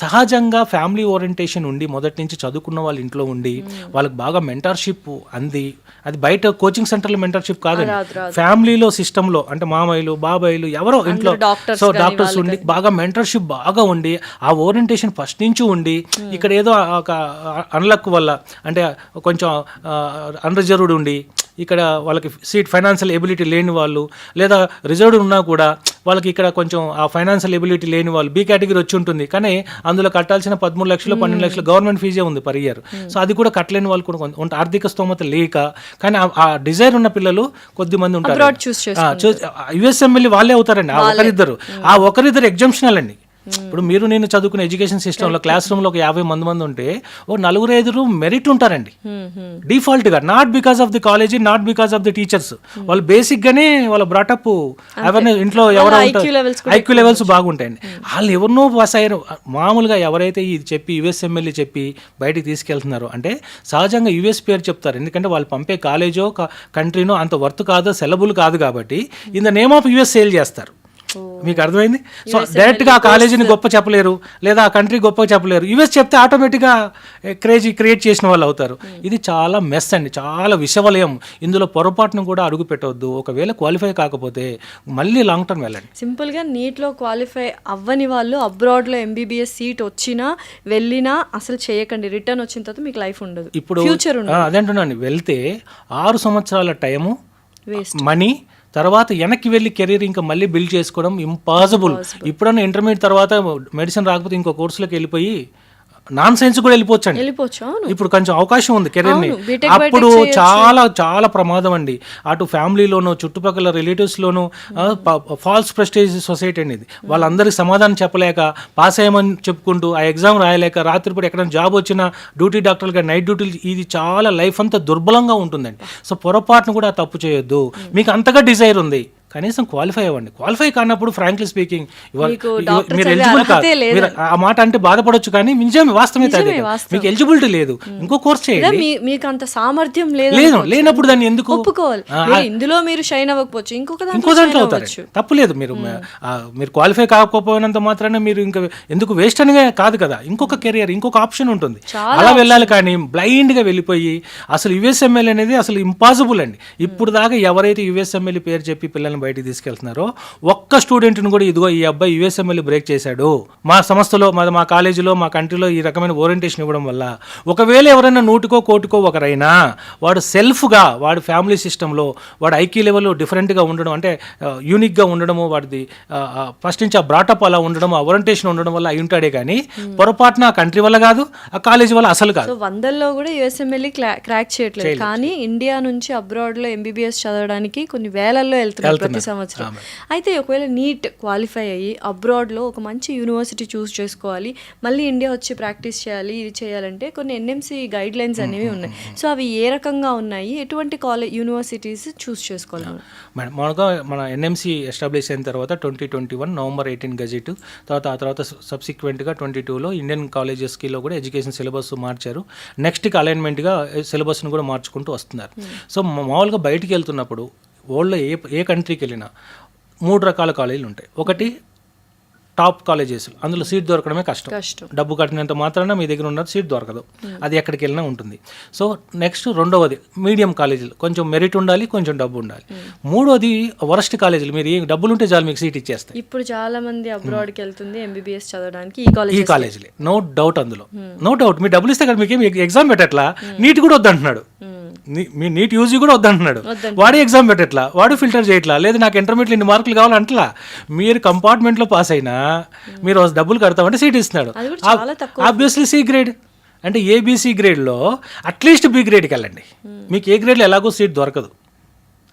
సహజంగా ఫ్యామిలీ ఓరియంటేషన్ ఉండి మొదటి నుంచి చదువుకున్న వాళ్ళ ఇంట్లో ఉండి వాళ్ళకి బాగా మెంటర్షిప్ అంది. అది బయట కోచింగ్ సెంటర్లో మెంటర్షిప్ కాదండి, ఫ్యామిలీలో సిస్టంలో, అంటే మామయ్యలు బాబాయిలు ఎవరో ఇంట్లో సో డాక్టర్స్ ఉండి బాగా మెంటర్షిప్ బాగా ఉండి ఆ ఓరియంటేషన్ ఫస్ట్ నుంచి ఉండి, ఇక్కడ ఏదో ఒక అన్లక్ వల్ల అంటే కొంచెం అన్రిజర్వ్డ్ ఉండి ఇక్కడ వాళ్ళకి సీట్ ఫైనాన్షియల్ ఎబిలిటీ లేని వాళ్ళు, లేదా రిజర్వ్డ్ ఉన్నా కూడా వాళ్ళకి ఇక్కడ కొంచెం ఆ ఫైనాన్షియల్ ఎబిలిటీ లేని వాళ్ళు, బి కేటగిరీ వచ్చి ఉంటుంది కానీ అందులో కట్టాల్సిన 13 లక్షలు 12 లక్షలు గవర్నమెంట్ ఫీజే ఉంది పర్ ఇయర్. సో అది కూడా కట్టలేని వాళ్ళు కూడా ఆర్థిక స్తోమత లేక, కానీ ఆ డిజైర్ ఉన్న పిల్లలు కొద్ది మంది ఉంటారు. యుఎస్ఎంఎల్ వాళ్ళే అవుతారండి, ఆ ఒకరిద్దరు ఎగ్జామ్షనల్ అండి. ఇప్పుడు మీరు నేను చదువుకునే ఎడ్యుకేషన్ సిస్టంలో క్లాస్ రూమ్ లో ఒక 50 మంది ఉంటే ఓ 4-5 మెరిట్ ఉంటారండి డిఫాల్ట్ గా, not because of the college, not because of the teachers. వాళ్ళు బేసిక్ గానే వాళ్ళ బ్రాటప్ అవన్నీ ఇంట్లో ఎవరో ఐక్యూ లెవెల్స్ బాగుంటాయండి. వాళ్ళు ఎవరినో పాస్ అయ్యారు. మామూలుగా ఎవరైతే ఇది చెప్పి యుఎస్ఎంఎల్ చెప్పి బయటికి తీసుకెళ్తున్నారో అంటే సహజంగా యుఎస్ పేరు చెప్తారు, ఎందుకంటే వాళ్ళు పంపే కాలేజో కంట్రీనో అంత వర్త్ కాదో సెలబుల్ కాదు కాబట్టి in the name of US sale చేస్తారు. మీకు అర్థమైంది? సో డైరెక్ట్ గా ఆ కాలేజీని గొప్ప చెప్పలేరు, లేదా ఆ కంట్రీ గొప్ప చెప్పలేరు. యుఎస్ చెప్తే ఆటోమేటిక్ గా క్రేజీ క్రియేట్ చేసిన వాళ్ళు అవుతారు. ఇది చాలా మెస్ అండి, చాలా విషవలయం. ఇందులో పొరపాటును కూడా అడుగు పెట్టవద్దు. ఒకవేళ క్వాలిఫై కాకపోతే మళ్ళీ లాంగ్ టర్మ్ వెళ్ళండి. సింపుల్ గా నీట్ లో క్వాలిఫై అవ్వని వాళ్ళు అబ్రాడ్ లో ఎంబీబీఎస్ సీట్ వచ్చినా వెళ్ళినా అసలు చేయకండి. రిటర్న్ వచ్చిన తర్వాత మీకు లైఫ్ ఉండదు, ఇప్పుడు ఫ్యూచర్ ఉండదు. అదేంటున్నాను, వెళ్తే 6 సంవత్సరాల టైము, మనీ, తర్వాత వెనక్కి వెళ్ళి కెరీర్ ఇంకా మళ్ళీ బిల్డ్ చేసుకోవడం ఇంపాసిబుల్. ఇప్పుడన్నా ఇంటర్మీడియట్ తర్వాత మెడిసిన్ రాకపోతే ఇంకో కోర్సులోకి వెళ్ళిపోయి నాన్ సైన్స్ కూడా వెళ్ళిపోవచ్చండి. ఇప్పుడు కొంచెం అవకాశం ఉంది కెరీర్ ని. అప్పుడు చాలా చాలా ప్రమాదం అండి. అటు ఫ్యామిలీలోను చుట్టుపక్కల రిలేటివ్స్ లోను ఫాల్స్ ప్రెస్టేజ్ సొసైటీ అనేది, వాళ్ళందరికీ సమాధానం చెప్పలేక పాస్ అయ్యమని చెప్పుకుంటూ ఆ ఎగ్జామ్ రాయలేక రాత్రిపూట ఎక్కడైనా జాబ్ వచ్చిన డ్యూటీ డాక్టర్లుగా నైట్ డ్యూటీలు, ఇది చాలా లైఫ్ అంతా దుర్బలంగా ఉంటుందండి. సో పొరపాటును కూడా తప్పు చేయొద్దు. మీకు అంతగా డిజైర్ ఉంది, కనీసం క్వాలిఫై అవ్వండి. క్వాలిఫై కానప్పుడు ఫ్రాంక్లీ స్పీకింగ్ మీరు ఎలిజిబుల్ కాదు. మీరు ఆ మాట అంటే బాధపడొచ్చు, కానీ నిజమే, వాస్తవమే. మీకు ఎలిజిబిలిటీ లేదు, ఇంకో కోర్స్ చేయండి. మీకు అంత సామర్థ్యం లేదు, లేనప్పుడు దాన్ని ఎందుకు ఒప్పుకోవాలి? ఇందులో మీరు షైన్ అవ్వకపోవచ్చు, ఇంకో దాంట్లో అవుతారు, తప్పు లేదు. మీరు క్వాలిఫై కాకపోయినంత మాత్రాన మీరు ఇంకా ఎందుకు వేస్ట్ అనిగా కాదు కదా. ఇంకొక కెరియర్, ఇంకొక ఆప్షన్ ఉంటుంది, అలా వెళ్ళాలి. కానీ బ్లైండ్ గా వెళ్ళిపోయి అసలు యుఎస్ఎంఎల్ అనేది అసలు ఇంపాసిబుల్ అండి. ఇప్పుడు దాకా ఎవరైతే యుఎస్ఎంఎల్ పేరు చెప్పి పిల్లల్ని బయటికి తీసుకెళ్తున్నారో ఒక్క స్టూడెంట్ని కూడా ఇదిగో ఈ అబ్బాయి యుఎస్ఎంఎల్ బ్రేక్ చేశాడు మా సంస్థలో మా కాలేజీలో మా కంట్రీలో ఈ రకమైన ఓరియంటేషన్ ఇవ్వడం వల్ల, ఒకవేళ ఎవరైనా నూటికో కోటికో ఒకరైనా వాడు సెల్ఫ్గా వాడి ఫ్యామిలీ సిస్టంలో వాడు ఐక్యూ లెవెల్ డిఫరెంట్గా ఉండడం, అంటే యూనిక్గా ఉండడము, వాడిది ఫస్ట్ నుంచి ఆ బ్రాటప్ అలా ఉండడం, ఆ ఓరియంటేషన్ ఉండడం వల్ల అయి ఉంటాడే కానీ పొరపాటున ఆ కంట్రీ వల్ల కాదు, ఆ కాలేజీ వల్ల అసలు కాదు. సో 100లో కూడా యుఎస్ఎంఎల్ క్రాక్ చేయట్లేదు, కానీ ఇండియా నుంచి అబ్రాడ్లో ఎంబీబీఎస్ చదవడానికి కొన్ని వేలల్లో వెళ్తున్నారు ప్రతి సంవత్సరం. అయితే ఒకవేళ నీట్ క్వాలిఫై అయ్యి అబ్రాడ్లో ఒక మంచి యూనివర్సిటీ చూస్ చేసుకోవాలి, మళ్ళీ ఇండియా వచ్చి ప్రాక్టీస్ చేయాలి, ఇది చేయాలంటే కొన్ని ఎన్ఎంసీ గైడ్ లైన్స్ అనేవి ఉన్నాయి. సో అవి ఏ రకంగా ఉన్నాయి, ఎటువంటి యూనివర్సిటీస్ చూస్ చేసుకోవాలి? మేడం, మామూలుగా మన ఎన్ఎంసీ ఎస్టాబ్లిష్ అయిన తర్వాత 2021 నవంబర్ 18 గజెట్, ఆ తర్వాత సబ్సిక్వెంట్గా 22లో ఇండియన్ కాలేజెస్కిలో కూడా ఎడ్యుకేషన్ సిలబస్ మార్చారు. నెక్స్ట్కి అలైన్మెంట్గా సిలబస్ని కూడా మార్చుకుంటూ వస్తున్నారు. సో మామూలుగా బయటికి వెళ్తున్నప్పుడు వరల్డ్లో ఏ కంట్రీకి వెళ్ళినా 3 రకాల కాలేజీలు ఉంటాయి. ఒకటి టాప్ కాలేజెస్, అందులో సీట్ దొరకడమే కష్టం. డబ్బు కట్టినంత మాత్రాన మీ దగ్గర ఉన్న సీట్ దొరకదు, అది ఎక్కడికి వెళ్ళినా ఉంటుంది. సో నెక్స్ట్ రెండవది మీడియం కాలేజీలు, కొంచెం మెరిట్ ఉండాలి, కొంచెం డబ్బు ఉండాలి. మూడోది వరస్ట్ కాలేజీలు, మీరు డబ్బులు ఉంటే చాలు మీకు సీట్ ఇచ్చేస్తాయి. ఇప్పుడు చాలా మంది అబ్రాడ్కి వెళ్తుంది ఎంబీబీఎస్ చదవడానికి ఈ కాలేజీలే, నో డౌట్. అందులో నో డౌట్, మీరు డబ్బులు ఇస్తే కదా మీకు ఎగ్జామ్ పెట్టట్లా, నీట్ కూడా వద్దంటున్నాడు, మీ నీట్ యూజీ కూడా వద్దంటున్నాడు, వాడే ఎగ్జామ్ పెట్టట్లా, వాడు ఫిల్టర్ చేయట్లా, లేదు నాకు ఇంటర్మీడియట్ ఇన్ని మార్కులు కావాలంటలా. మీరు కంపార్ట్మెంట్లో పాస్ అయినా మీరు డబ్బులు కడతామంటే సీట్ ఇస్తున్నాడు. ఆబ్వియస్లీ సి గ్రేడ్ అంటే ఏబిసి గ్రేడ్లో అట్లీస్ట్ బి గ్రేడ్కి వెళ్ళండి, మీకు ఏ గ్రేడ్లో ఎలాగో సీట్ దొరకదు,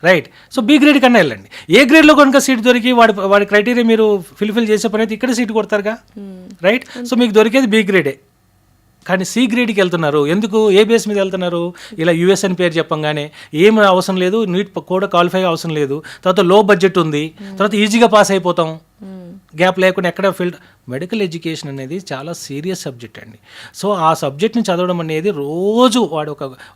రైట్? సో బి గ్రేడ్ కన్నా వెళ్ళండి. ఏ గ్రేడ్లో కనుక సీట్ దొరికి వాడి క్రైటీరియా మీరు ఫిల్ఫిల్ చేసే పని అయితే ఇక్కడ సీట్ కొడతారుగా, రైట్? సో మీకు దొరికేది బి గ్రేడే. కానీ సి గ్రేడ్కి వెళ్తున్నారు, ఎందుకు? ఏ బేస్ మీద వెళ్తున్నారు? ఇలా యూఎస్ అని పేరు చెప్పంగానే ఏం అవసరం లేదు, నీట్ కూడా క్వాలిఫై అవసరం లేదు, తర్వాత లో బడ్జెట్ ఉంది, తర్వాత ఈజీగా పాస్ అయిపోతాం, గ్యాప్ లేకుండా ఎక్కడ మెడికల్ ఎడ్యుకేషన్ అనేది చాలా సీరియస్ సబ్జెక్ట్ అండి. సో ఆ సబ్జెక్ట్ని చదవడం అనేది రోజు వాడు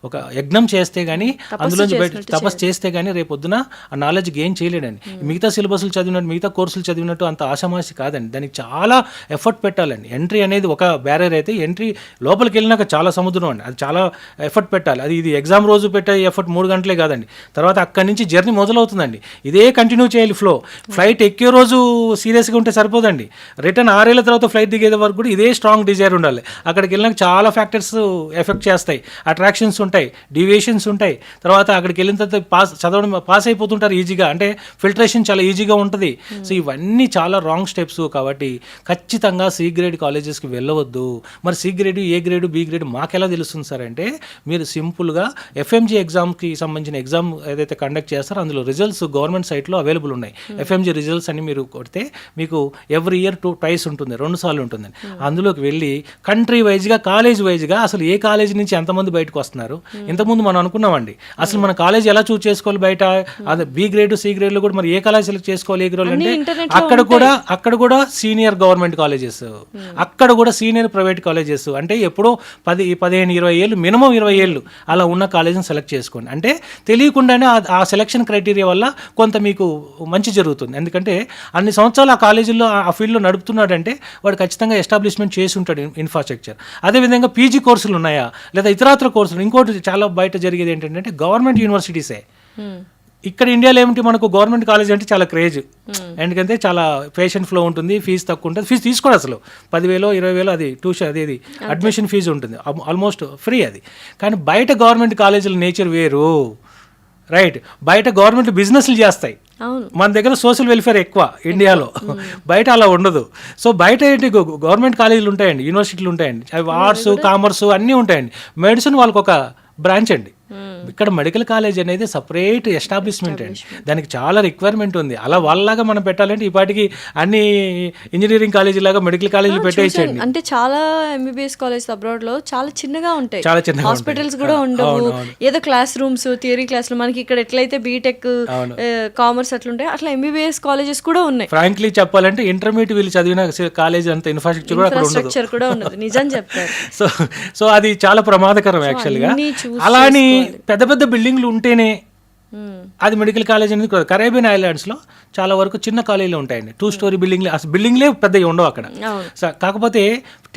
ఒక యజ్ఞం చేస్తే కానీ, అందులోంచి తపస్సు చేస్తే కానీ రేపొద్దున ఆ నాలెడ్జ్ గెయిన్ చేయలేడండి. మిగతా సిలబస్లు చదివినట్టు, మిగతా కోర్సులు చదివినట్టు అంత ఆషామాషి కాదండి, దానికి చాలా ఎఫర్ట్ పెట్టాలండి. ఎంట్రీ అనేది ఒక బ్యారియర్ అయితే, ఎంట్రీ లోపలికి వెళ్ళినాక చాలా సముద్రం అండి, అది చాలా ఎఫర్ట్ పెట్టాలి. ఇది ఎగ్జామ్ రోజు పెట్టే ఎఫర్ట్ 3 గంటలే కాదండి, తర్వాత అక్కడి నుంచి జర్నీ మొదలవుతుందండి. ఇదే కంటిన్యూ చేయాలి ఫ్లో. ఫ్లైట్ ఎక్కే రోజు సీరియస్గా ఉంటే సరిపోదండి, రిటర్న్ 6 ఏళ్ళ తర్వాత ఫ్లైట్ దిగేది వరకు కూడా ఇదే స్ట్రాంగ్ డిజైర్ ఉండాలి. అక్కడికి వెళ్ళినాక చాలా ఫ్యాక్టర్స్ ఎఫెక్ట్ చేస్తాయి, అట్రాక్షన్స్ ఉంటాయి, డీవియేషన్స్ ఉంటాయి. తర్వాత అక్కడికి వెళ్ళిన తర్వాత పాస్ అయిపోతుంటారు ఈజీగా, అంటే ఫిల్టరేషన్ చాలా ఈజీగా ఉంటుంది. సో ఇవన్నీ చాలా రాంగ్ స్టెప్స్. కాబట్టి ఖచ్చితంగా సి గ్రేడ్ కాలేజెస్కి వెళ్ళవద్దు. మరి C grade, A grade, B grade మాకెలా తెలుస్తుంది సార్ అంటే, మీరు సింపుల్గా ఎఫ్ఎంజీ ఎగ్జామ్కి సంబంధించిన ఎగ్జామ్ ఏదైతే కండక్ట్ చేస్తారో అందులో రిజల్ట్స్ గవర్నమెంట్ సైట్లో అవైలబుల్ ఉన్నాయి. ఎఫ్ఎంజీ రిజల్ట్స్ అని మీరు కొడితే మీకు ఎవ్రీ ఇయర్ ట్వైస్ ఉంటుంది, 2 సార్లు ఉంటుంది. అందులోకి వెళ్ళి కంట్రీ వైజ్గా, కాలేజ్ వైజ్గా అసలు ఏ కాలేజ్ నుంచి ఎంతమంది బయటకు వస్తున్నారు. ఇంతకుముందు మనం అనుకున్నామండి, అసలు మన కాలేజ్ ఎలా చూస్ చేసుకోవాలి బయట, అదే బి గ్రేడ్, సి గ్రేడ్లో కూడా మరి ఏ కాలేజ్ సెలెక్ట్ చేసుకోవాలి, ఏ గ్రేడ్ అంటే అక్కడ కూడా సీనియర్ గవర్నమెంట్ కాలేజెస్, అక్కడ కూడా సీనియర్ ప్రైవేట్ కాలేజెస్, అంటే ఎప్పుడో 10, 15, 20 ఏళ్ళు, మినిమం 20 ఏళ్ళు అలా ఉన్న కాలేజీని సెలెక్ట్ చేసుకోండి. అంటే తెలియకుండానే ఆ సెలక్షన్ క్రైటీరియా వల్ల కొంత మీకు మంచి జరుగుతుంది. ఎందుకంటే అన్ని సంవత్సరాలు ఆ కాలేజీల్లో ఆ ఫీల్డ్లో నడుపుతున్నాడంటే వాడు ఖచ్చితంగా ఎస్టాబ్లిష్మెంట్ చేసి ఉంటాడు ఇన్ఫ్రాస్ట్రక్చర్. అదేవిధంగా పీజీ కోర్సులు ఉన్నాయా, లేదా ఇతరాత్ర కోర్సులు. ఇంకోటి చాలా బయట జరిగేది ఏంటంటే గవర్నమెంట్ యూనివర్సిటీసే. ఇక్కడ ఇండియాలో ఏమిటి, మనకు గవర్నమెంట్ కాలేజ్ అంటే చాలా క్రేజ్, ఎందుకంటే చాలా పేషెంట్ ఫ్లో ఉంటుంది, ఫీజు తక్కువ ఉంటుంది, ఫీజు తీసుకోడు అసలు 10,000, 20,000 అది ట్యూషన్, అది అడ్మిషన్ ఫీజు ఉంటుంది, ఆల్మోస్ట్ ఫ్రీ అది. కానీ బయట గవర్నమెంట్ కాలేజీల నేచర్ వేరు, రైట్? బయట గవర్నమెంట్ బిజినెస్లు చేస్తాయి, మన దగ్గర సోషల్ వెల్ఫేర్ ఎక్కువ ఇండియాలో, బయట అలా ఉండదు. సో బయట ఏంటి, గవర్నమెంట్ కాలేజీలు ఉంటాయండి, యూనివర్సిటీలు ఉంటాయండి, అవి ఆర్ట్స్, కామర్స్ అన్నీ ఉంటాయండి. మెడిసిన్ వాళ్ళకి ఒక బ్రాంచ్ అండి. ఇక్కడ మెడికల్ కాలేజ్ అనేది సపరేట్ ఎస్టాబ్లిష్మెంట్ అండి, దానికి చాలా రిక్వైర్మెంట్ ఉంది. అలా వాళ్ళలాగా మనం పెట్టాలంటే ఈ పాటికి అన్ని ఇంజనీరింగ్ కాలేజీ లాగా మెడికల్ కాలేజీలు పెట్టేయచ్చండి. అంటే చాలా ఎంబీబీఎస్ కాలేజ్ అబ్రాడ్ లో చాలా చిన్నగా ఉంటాయి, చాలా చిన్న హాస్పిటల్స్ కూడా ఉండవు, ఏదో క్లాస్ రూమ్స్, థియరీ క్లాసులు. మనకి ఇక్కడ ఎట్లయితే బీటెక్, కామర్స్ అట్లుంటాయి, అట్లా ఎంబీబీఎస్ కాలేజెస్ కూడా ఉన్నాయి. ఫ్రాంక్లీ చెప్పాలంటే ఇంటర్మీడియట్ వీళ్ళు చదివిన కాలేజ్ అంత ఇన్ఫ్రాస్ట్రక్చర్ కూడా ఉండదు. నిజం చెప్తారు. సో అది చాలా ప్రమాదకరం యాక్చువల్గా. అలా అని పెద్ద పెద్ద బిల్డింగ్లు ఉంటేనే అది మెడికల్ కాలేజ్ అనేది కరేబియన్ ఐలాండ్స్లో చాలా వరకు చిన్న కాలేజీలు ఉంటాయండి, 2 స్టోరీ బిల్డింగ్లే, అసలు బిల్డింగ్లే పెద్దగా ఉండవు అక్కడ. కాకపోతే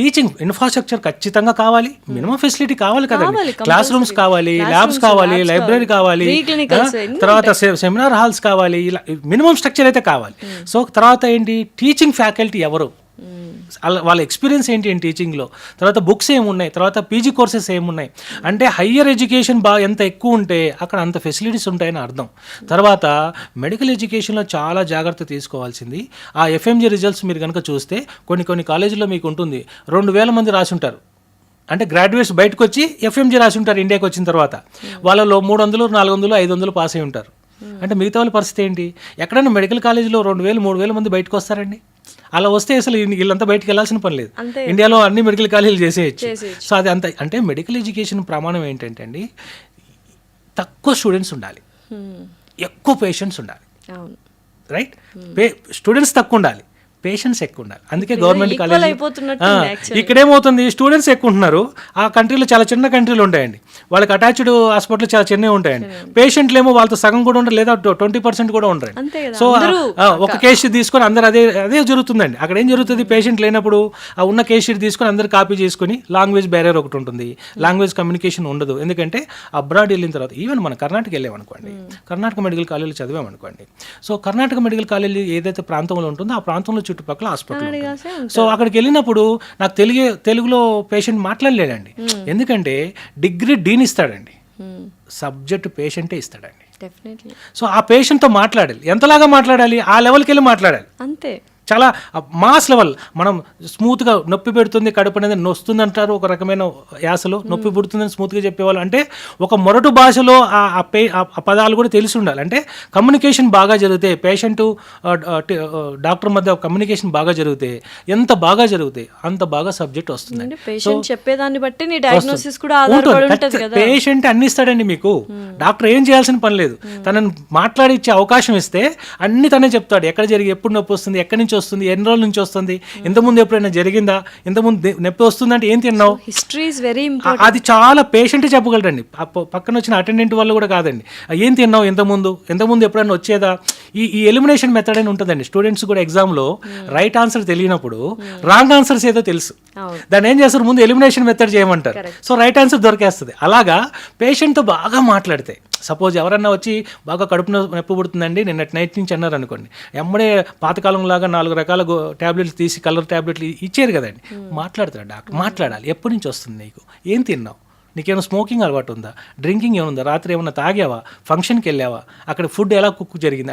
టీచింగ్ ఇన్ఫ్రాస్ట్రక్చర్ ఖచ్చితంగా కావాలి, మినిమం ఫెసిలిటీ కావాలి కదండి, క్లాస్ రూమ్స్ కావాలి, ల్యాబ్స్ కావాలి, లైబ్రరీ కావాలి, తర్వాత సెమినార్ హాల్స్ కావాలి, ఇలా మినిమం స్ట్రక్చర్ అయితే కావాలి. సో తర్వాత ఏంటి, టీచింగ్ ఫ్యాకల్టీ ఎవరు, వాళ్ళ ఎక్స్పీరియన్స్ ఏంటి టీచింగ్లో, తర్వాత బుక్స్ ఏమున్నాయి, తర్వాత పీజీ కోర్సెస్ ఏమున్నాయి, అంటే హయ్యర్ ఎడ్యుకేషన్ ఎంత ఎక్కువ ఉంటే అక్కడ అంత ఫెసిలిటీస్ ఉంటాయని అర్థం. తర్వాత మెడికల్ ఎడ్యుకేషన్లో చాలా జాగ్రత్త తీసుకోవాల్సింది, ఆ ఎఫ్ఎంజీ రిజల్ట్స్ మీరు కనుక చూస్తే కొన్ని కాలేజీల్లో మీకు ఉంటుంది 2,000 మంది రాసి ఉంటారు, అంటే గ్రాడ్యుయేట్స్ బయటకు వచ్చి ఎఫ్ఎంజీ రాసి ఉంటారు ఇండియాకి వచ్చిన తర్వాత, వాళ్ళలో 300, 400, 500 పాస్ అయి ఉంటారు. అంటే మిగతా వాళ్ళ పరిస్థితి ఏంటి, ఎక్కడైనా మెడికల్ కాలేజీలో 2,000, 3,000 మంది బయటకు వస్తారండి, అలా వస్తే అసలు వీళ్ళంతా బయటకు వెళ్ళాల్సిన పని లేదు, ఇండియాలో అన్ని మెడికల్ కాలేజీలు చేసేయచ్చు. సో అది అంత, అంటే మెడికల్ ఎడ్యుకేషన్ ప్రమాణం ఏంటంటే అండి, తక్కువ స్టూడెంట్స్ ఉండాలి, ఎక్కువ పేషెంట్స్ ఉండాలి, రైట్, స్టూడెంట్స్ తక్కువ ఉండాలి, పేషెంట్స్ ఎక్కువ ఉండాలి. అందుకే గవర్నమెంట్ కాలేజ్ ఇక్కడేమవుతుంది, స్టూడెంట్స్ ఎక్కువ ఉంటున్నారు, ఆ కంట్రీలో చాలా చిన్న కంట్రీలు ఉంటాయండి, వాళ్ళకి అటాచ్డ్ హాస్పిటల్ చాలా చిన్నవి ఉంటాయండి, పేషెంట్లు ఏమో వాళ్ళతో సగం కూడా ఉండరు, లేదా 20% కూడా ఉండరు. సో ఒక కేస్ షీట్ తీసుకొని అందరు అదే జరుగుతుందండి. అక్కడ ఏం జరుగుతుంది, పేషెంట్ లేనప్పుడు ఆ ఉన్న కేస్ షీట్ తీసుకొని అందరు కాపీ చేసుకుని, లాంగ్వేజ్ బ్యారియర్ ఒకటి ఉంటుంది, లాంగ్వేజ్ కమ్యూనికేషన్ ఉండదు. ఎందుకంటే అబ్రాడ్ వెళ్ళిన తర్వాత, ఈవెన్ మన కర్ణాటక వెళ్ళామనుకోండి, కర్ణాటక మెడికల్ కాలేజీలో చదివామనుకోండి, సో కర్ణాటక మెడికల్ కాలేజీ ఏదైతే ప్రాంతంలో ఉంటుందో ఆ ప్రాంతంలో చుట్టుపక్కల హాస్పిటల్. సో అక్కడికి వెళ్ళినప్పుడు నాకు తెలుగులో పేషెంట్ మాట్లాడలేడండి, ఎందుకంటే డిగ్రీ డీన్ ఇస్తాడండి, సబ్జెక్ట్ పేషెంటే ఇస్తాడండి. సో ఆ పేషెంట్తో మాట్లాడాలి, ఎంతలాగా మాట్లాడాలి, ఆ లెవెల్కి వెళ్ళి మాట్లాడాలి, అంతే, చాలా మాస్ లెవెల్. మనం స్మూత్గా నొప్పి పెడుతుంది కడుపు అనేది నొస్తుంది అంటారు, ఒక రకమైన యాసలో నొప్పి పుడుతుందని స్మూత్గా చెప్పేవాళ్ళు, అంటే ఒక మొరటు భాషలో ఆ పదాలు కూడా తెలిసి ఉండాలి. అంటే కమ్యూనికేషన్ బాగా జరిగితే, పేషెంట్ డాక్టర్ మధ్య కమ్యూనికేషన్ బాగా జరిగితే, ఎంత బాగా జరిగితే అంత బాగా సబ్జెక్ట్ వస్తుంది. చెప్పేదాన్ని బట్టి పేషెంట్ అన్ని ఇస్తాడండి మీకు, డాక్టర్ ఏం చేయాల్సిన పని లేదు, తనని మాట్లాడిచ్చే అవకాశం ఇస్తే అన్ని తనే చెప్తాడు, ఎక్కడ జరిగి ఎప్పుడు నొప్పి వస్తుంది, ఎక్కడి నుంచి వస్తుంది, ఎన్ని రోజుల నుంచి వస్తుంది, ఇంతకుముందు ఎప్పుడైనా జరిగిందా, ఇంతకుముందు నొప్పి వస్తుందంటే ఏం తిన్నావు, హిస్టరీ ఇస్ వెరీ ఇంపార్టెంట్. అది చాలా పేషెంట్ చెప్పగలరండి, పక్కన వచ్చిన అటెండెంట్ వాళ్ళు కూడా కాదండి, ఏం తిన్నావు, ఇంతకుముందు ఎప్పుడైనా వచ్చేదా. ఈ ఎలిమినేషన్ మెథడ్ అని ఉంటుందండి, స్టూడెంట్స్ కూడా ఎగ్జామ్లో రైట్ ఆన్సర్ తెలియనప్పుడు రాంగ్ ఆన్సర్స్ ఏదో తెలుసు, దాన్ని ఏం చేస్తారు, ముందు ఎలిమినేషన్ మెథడ్ చేయమంటారు, సో రైట్ ఆన్సర్ దొరికేస్తుంది. అలాగా పేషెంట్తో బాగా మాట్లాడితే, సపోజ్ ఎవరన్నా వచ్చి బాగా కడుపు నొప్పి పుడుతుందండి నిన్న నైట్ నుంచి అన్నారు అనుకోండి, ఎమ్మడే పాతకాలం లాగా 4 రకాల ట్యాబ్లెట్లు తీసి కలర్ ట్యాబ్లెట్లు ఇచ్చారు కదండి, మాట్లాడతాడు డాక్టర్, మాట్లాడాలి, ఎప్పటి నుంచి వస్తుంది నీకు, ఏం తిన్నావు, నీకేమైనా స్మోకింగ్ అలవాటు ఉందా, డ్రింకింగ్ ఏముందా, రాత్రి ఏమన్నా తాగావా, ఫంక్షన్కి వెళ్ళావా, అక్కడ ఫుడ్ ఎలా కుక్ జరిగింది,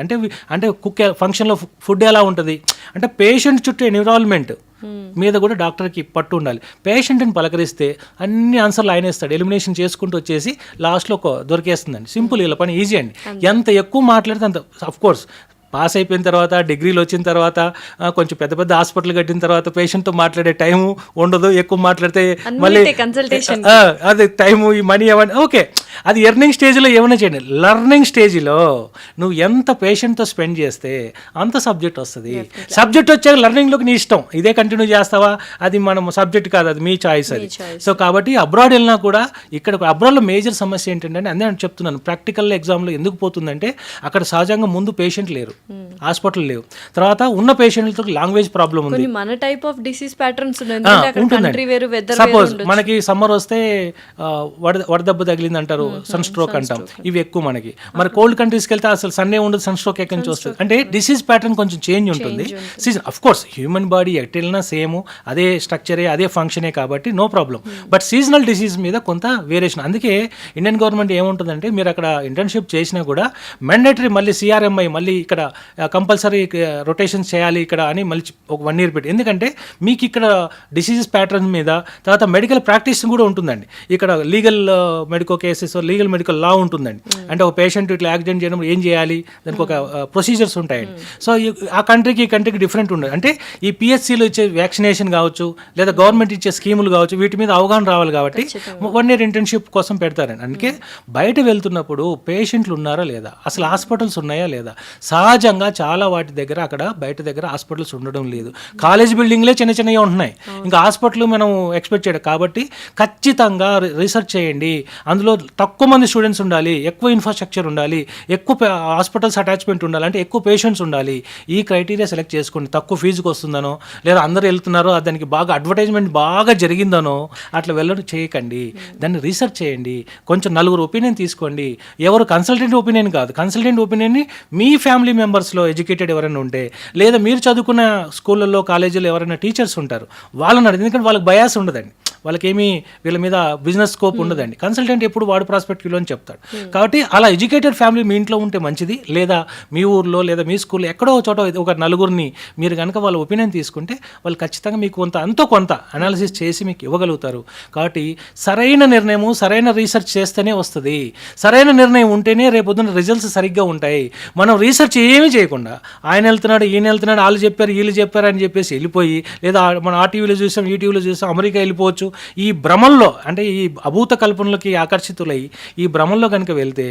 అంటే కుక్ ఫంక్షన్లో ఫుడ్ ఎలా ఉంటుంది, అంటే పేషెంట్ చుట్టూ ఎన్విరాన్మెంట్ మీద కూడా డాక్టర్కి పట్టు ఉండాలి. పేషెంట్ని పలకరిస్తే అన్ని ఆన్సర్లు ఆయన ఇస్తాడు, ఎలిమినేషన్ చేసుకుంటూ వచ్చేసి లాస్ట్లో దొరికేస్తుందండి. సింపుల్, ఇలా పని ఈజీ అండి. ఎంత ఎక్కువ మాట్లాడితే అంత, అఫ్ కోర్స్ పాస్ అయిపోయిన తర్వాత, డిగ్రీలు వచ్చిన తర్వాత, కొంచెం పెద్ద పెద్ద హాస్పిటల్ కట్టిన తర్వాత పేషెంట్తో మాట్లాడే టైము ఉండదు, ఎక్కువ మాట్లాడితే మళ్ళీ అదే టైము, ఈ మనీ అవన్నీ ఓకే, అది ఎర్నింగ్ స్టేజ్లో ఏమైనా చేయండి. లర్నింగ్ స్టేజ్లో నువ్వు ఎంత పేషెంట్తో స్పెండ్ చేస్తే అంత సబ్జెక్ట్ వస్తుంది. సబ్జెక్ట్ వచ్చాక లర్నింగ్లోకి నీ ఇష్టం, ఇదే కంటిన్యూ చేస్తావా, అది మనం సబ్జెక్ట్ కాదు, అది మీ చాయిస్ అది. సో కాబట్టి అబ్రాడ్ వెళ్ళినా కూడా, ఇక్కడ అబ్రాడ్లో మేజర్ సమస్య ఏంటంటే, అదే చెప్తున్నాను, ప్రాక్టికల్ ఎగ్జామ్లో ఎందుకు పోతుందంటే, అక్కడ సహజంగా ముందు పేషెంట్ లేరు, హాస్పిటల్ లేవు, తర్వాత ఉన్న పేషెంట్లతో లాంగ్వేజ్ ప్రాబ్లం ఉంది, మన type of disease patterns suppose మనకి సమ్మర్ వస్తే వడదెబ్బ తగిలింది అంటారు, సన్ స్ట్రోక్ అంటాం, ఇవి ఎక్కువ మనకి. మరి కోల్డ్ కంట్రీస్కి వెళ్తే అసలు సన్నే ఉండదు, సన్ స్ట్రోక్ ఎక్కడి నుంచి వస్తుంది, అంటే డిసీజ్ ప్యాటర్న్ కొంచెం చేంజ్ ఉంటుంది. Season of course human body ఎట్ వెళ్ళినా సేమ్ అదే స్ట్రక్చరే అదే ఫంక్షనే కాబట్టి no problem, but seasonal disease మీద కొంత వేరియేషన్. అందుకే ఇండియన్ గవర్నమెంట్ ఏముంటుందంటే, మీరు అక్కడ ఇంటర్న్షిప్ చేసినా కూడా మ్యాండేటరీ మళ్ళీ సిఆర్ఎంఐ మళ్ళీ ఇక్కడ కంపల్సరీ రొటేషన్స్ చేయాలి ఇక్కడ అని మళ్ళీ ఒక 1 year పెట్టి, ఎందుకంటే మీకు ఇక్కడ డిసీజెస్ ప్యాటర్న్ మీద, తర్వాత మెడికల్ ప్రాక్టీస్ కూడా ఉంటుందండి. ఇక్కడ legal medical cases, legal medical law ఉంటుందండి, అంటే ఒక పేషెంట్ ఇట్లా యాక్సిడెంట్ చేయడం ఏం చేయాలి, దానికి ఒక ప్రొసీజర్స్ ఉంటాయండి. సో ఆ కంట్రీకి ఈ కంట్రీకి డిఫరెంట్ ఉండదు. అంటే ఈ పిహెచ్సిలో ఇచ్చే వ్యాక్సినేషన్ కావచ్చు, లేదా గవర్నమెంట్ ఇచ్చే స్కీములు కావచ్చు, వీటి మీద అవగాహన రావాలి కాబట్టి 1 year ఇంటర్న్షిప్ కోసం పెడతారండి. అందుకే బయట వెళ్తున్నప్పుడు పేషెంట్లు ఉన్నారా లేదా, అసలు హాస్పిటల్స్ ఉన్నాయా లేదా, సహజ సహజంగా చాలా వాటి దగ్గర అక్కడ బయట దగ్గర హాస్పిటల్స్ ఉండడం లేదు. కాలేజ్ బిల్డింగ్లే చిన్న చిన్నవి ఉంటున్నాయి, ఇంకా హాస్పిటల్ మనం ఎక్స్పెక్ట్ చేయడం. కాబట్టి ఖచ్చితంగా రీసెర్చ్ చేయండి. అందులో తక్కువ మంది స్టూడెంట్స్ ఉండాలి, ఎక్కువ ఇన్ఫ్రాస్ట్రక్చర్ ఉండాలి, ఎక్కువ హాస్పిటల్స్ అటాచ్మెంట్ ఉండాలి, అంటే ఎక్కువ పేషెంట్స్ ఉండాలి. ఈ క్రైటీరియా సెలెక్ట్ చేసుకోండి. తక్కువ ఫీజుకి వస్తుందనో లేదా అందరూ వెళ్తున్నారో దానికి బాగా అడ్వర్టైజ్మెంట్ బాగా జరిగిందనో అట్లా వెళ్ళడం చేయకండి. దాన్ని రీసెర్చ్ చేయండి. కొంచెం నలుగురు ఒపీనియన్ తీసుకోండి. ఎవరు కన్సల్టెంట్ ఒపీనియన్ కాదు, కన్సల్టెంట్ ఒపీనియన్ని మీ ఫ్యామిలీ మెంబర్స్లో ఎడ్యుకేటెడ్ ఎవరైనా ఉంటే, లేదా మీరు చదువుకున్న స్కూళ్ళల్లో కాలేజీలో ఎవరైనా టీచర్స్ ఉంటారు వాళ్ళని అడిగి, ఎందుకంటే వాళ్ళకి బయాస్ ఉండదండి, వాళ్ళకేమీ వీళ్ళ మీద బిజినెస్ స్కోప్ ఉండదండి. కన్సల్టెంట్ ఎప్పుడు వాడు ప్రాస్పెక్టివ్లో అని చెప్తాడు. కాబట్టి అలా ఎడ్యుకేటెడ్ ఫ్యామిలీ మీ ఇంట్లో ఉంటే మంచిది. లేదా మీ ఊర్లో లేదా మీ స్కూల్లో ఎక్కడో చోట ఒక నలుగురిని మీరు కనుక వాళ్ళ ఒపీనియన్ తీసుకుంటే వాళ్ళు ఖచ్చితంగా మీకు కొంత అనాలిసిస్ చేసి మీకు ఇవ్వగలుగుతారు. కాబట్టి సరైన నిర్ణయము, సరైన రీసెర్చ్ చేస్తేనే వస్తుంది. సరైన నిర్ణయం ఉంటేనే రేపొద్దున రిజల్ట్స్ సరిగ్గా ఉంటాయి. మనం రీసెర్చ్ ఏమీ చేయకుండా ఆయన వెళ్తున్నాడు, ఈయన వెళ్తున్నాడు, వాళ్ళు చెప్పారు వీళ్ళు చెప్పారు అని చెప్పేసి వెళ్ళిపోయి, లేదా మనం ఆ టీవీలో చూసాం ఈ టీవీలో చూసాం అమెరికా వెళ్ళిపోవచ్చు, ఈ భ్రమంలో అంటే ఈ అభూత కల్పనలకి ఆకర్షితులై ఈ భ్రమంలో కనుక వెళ్తే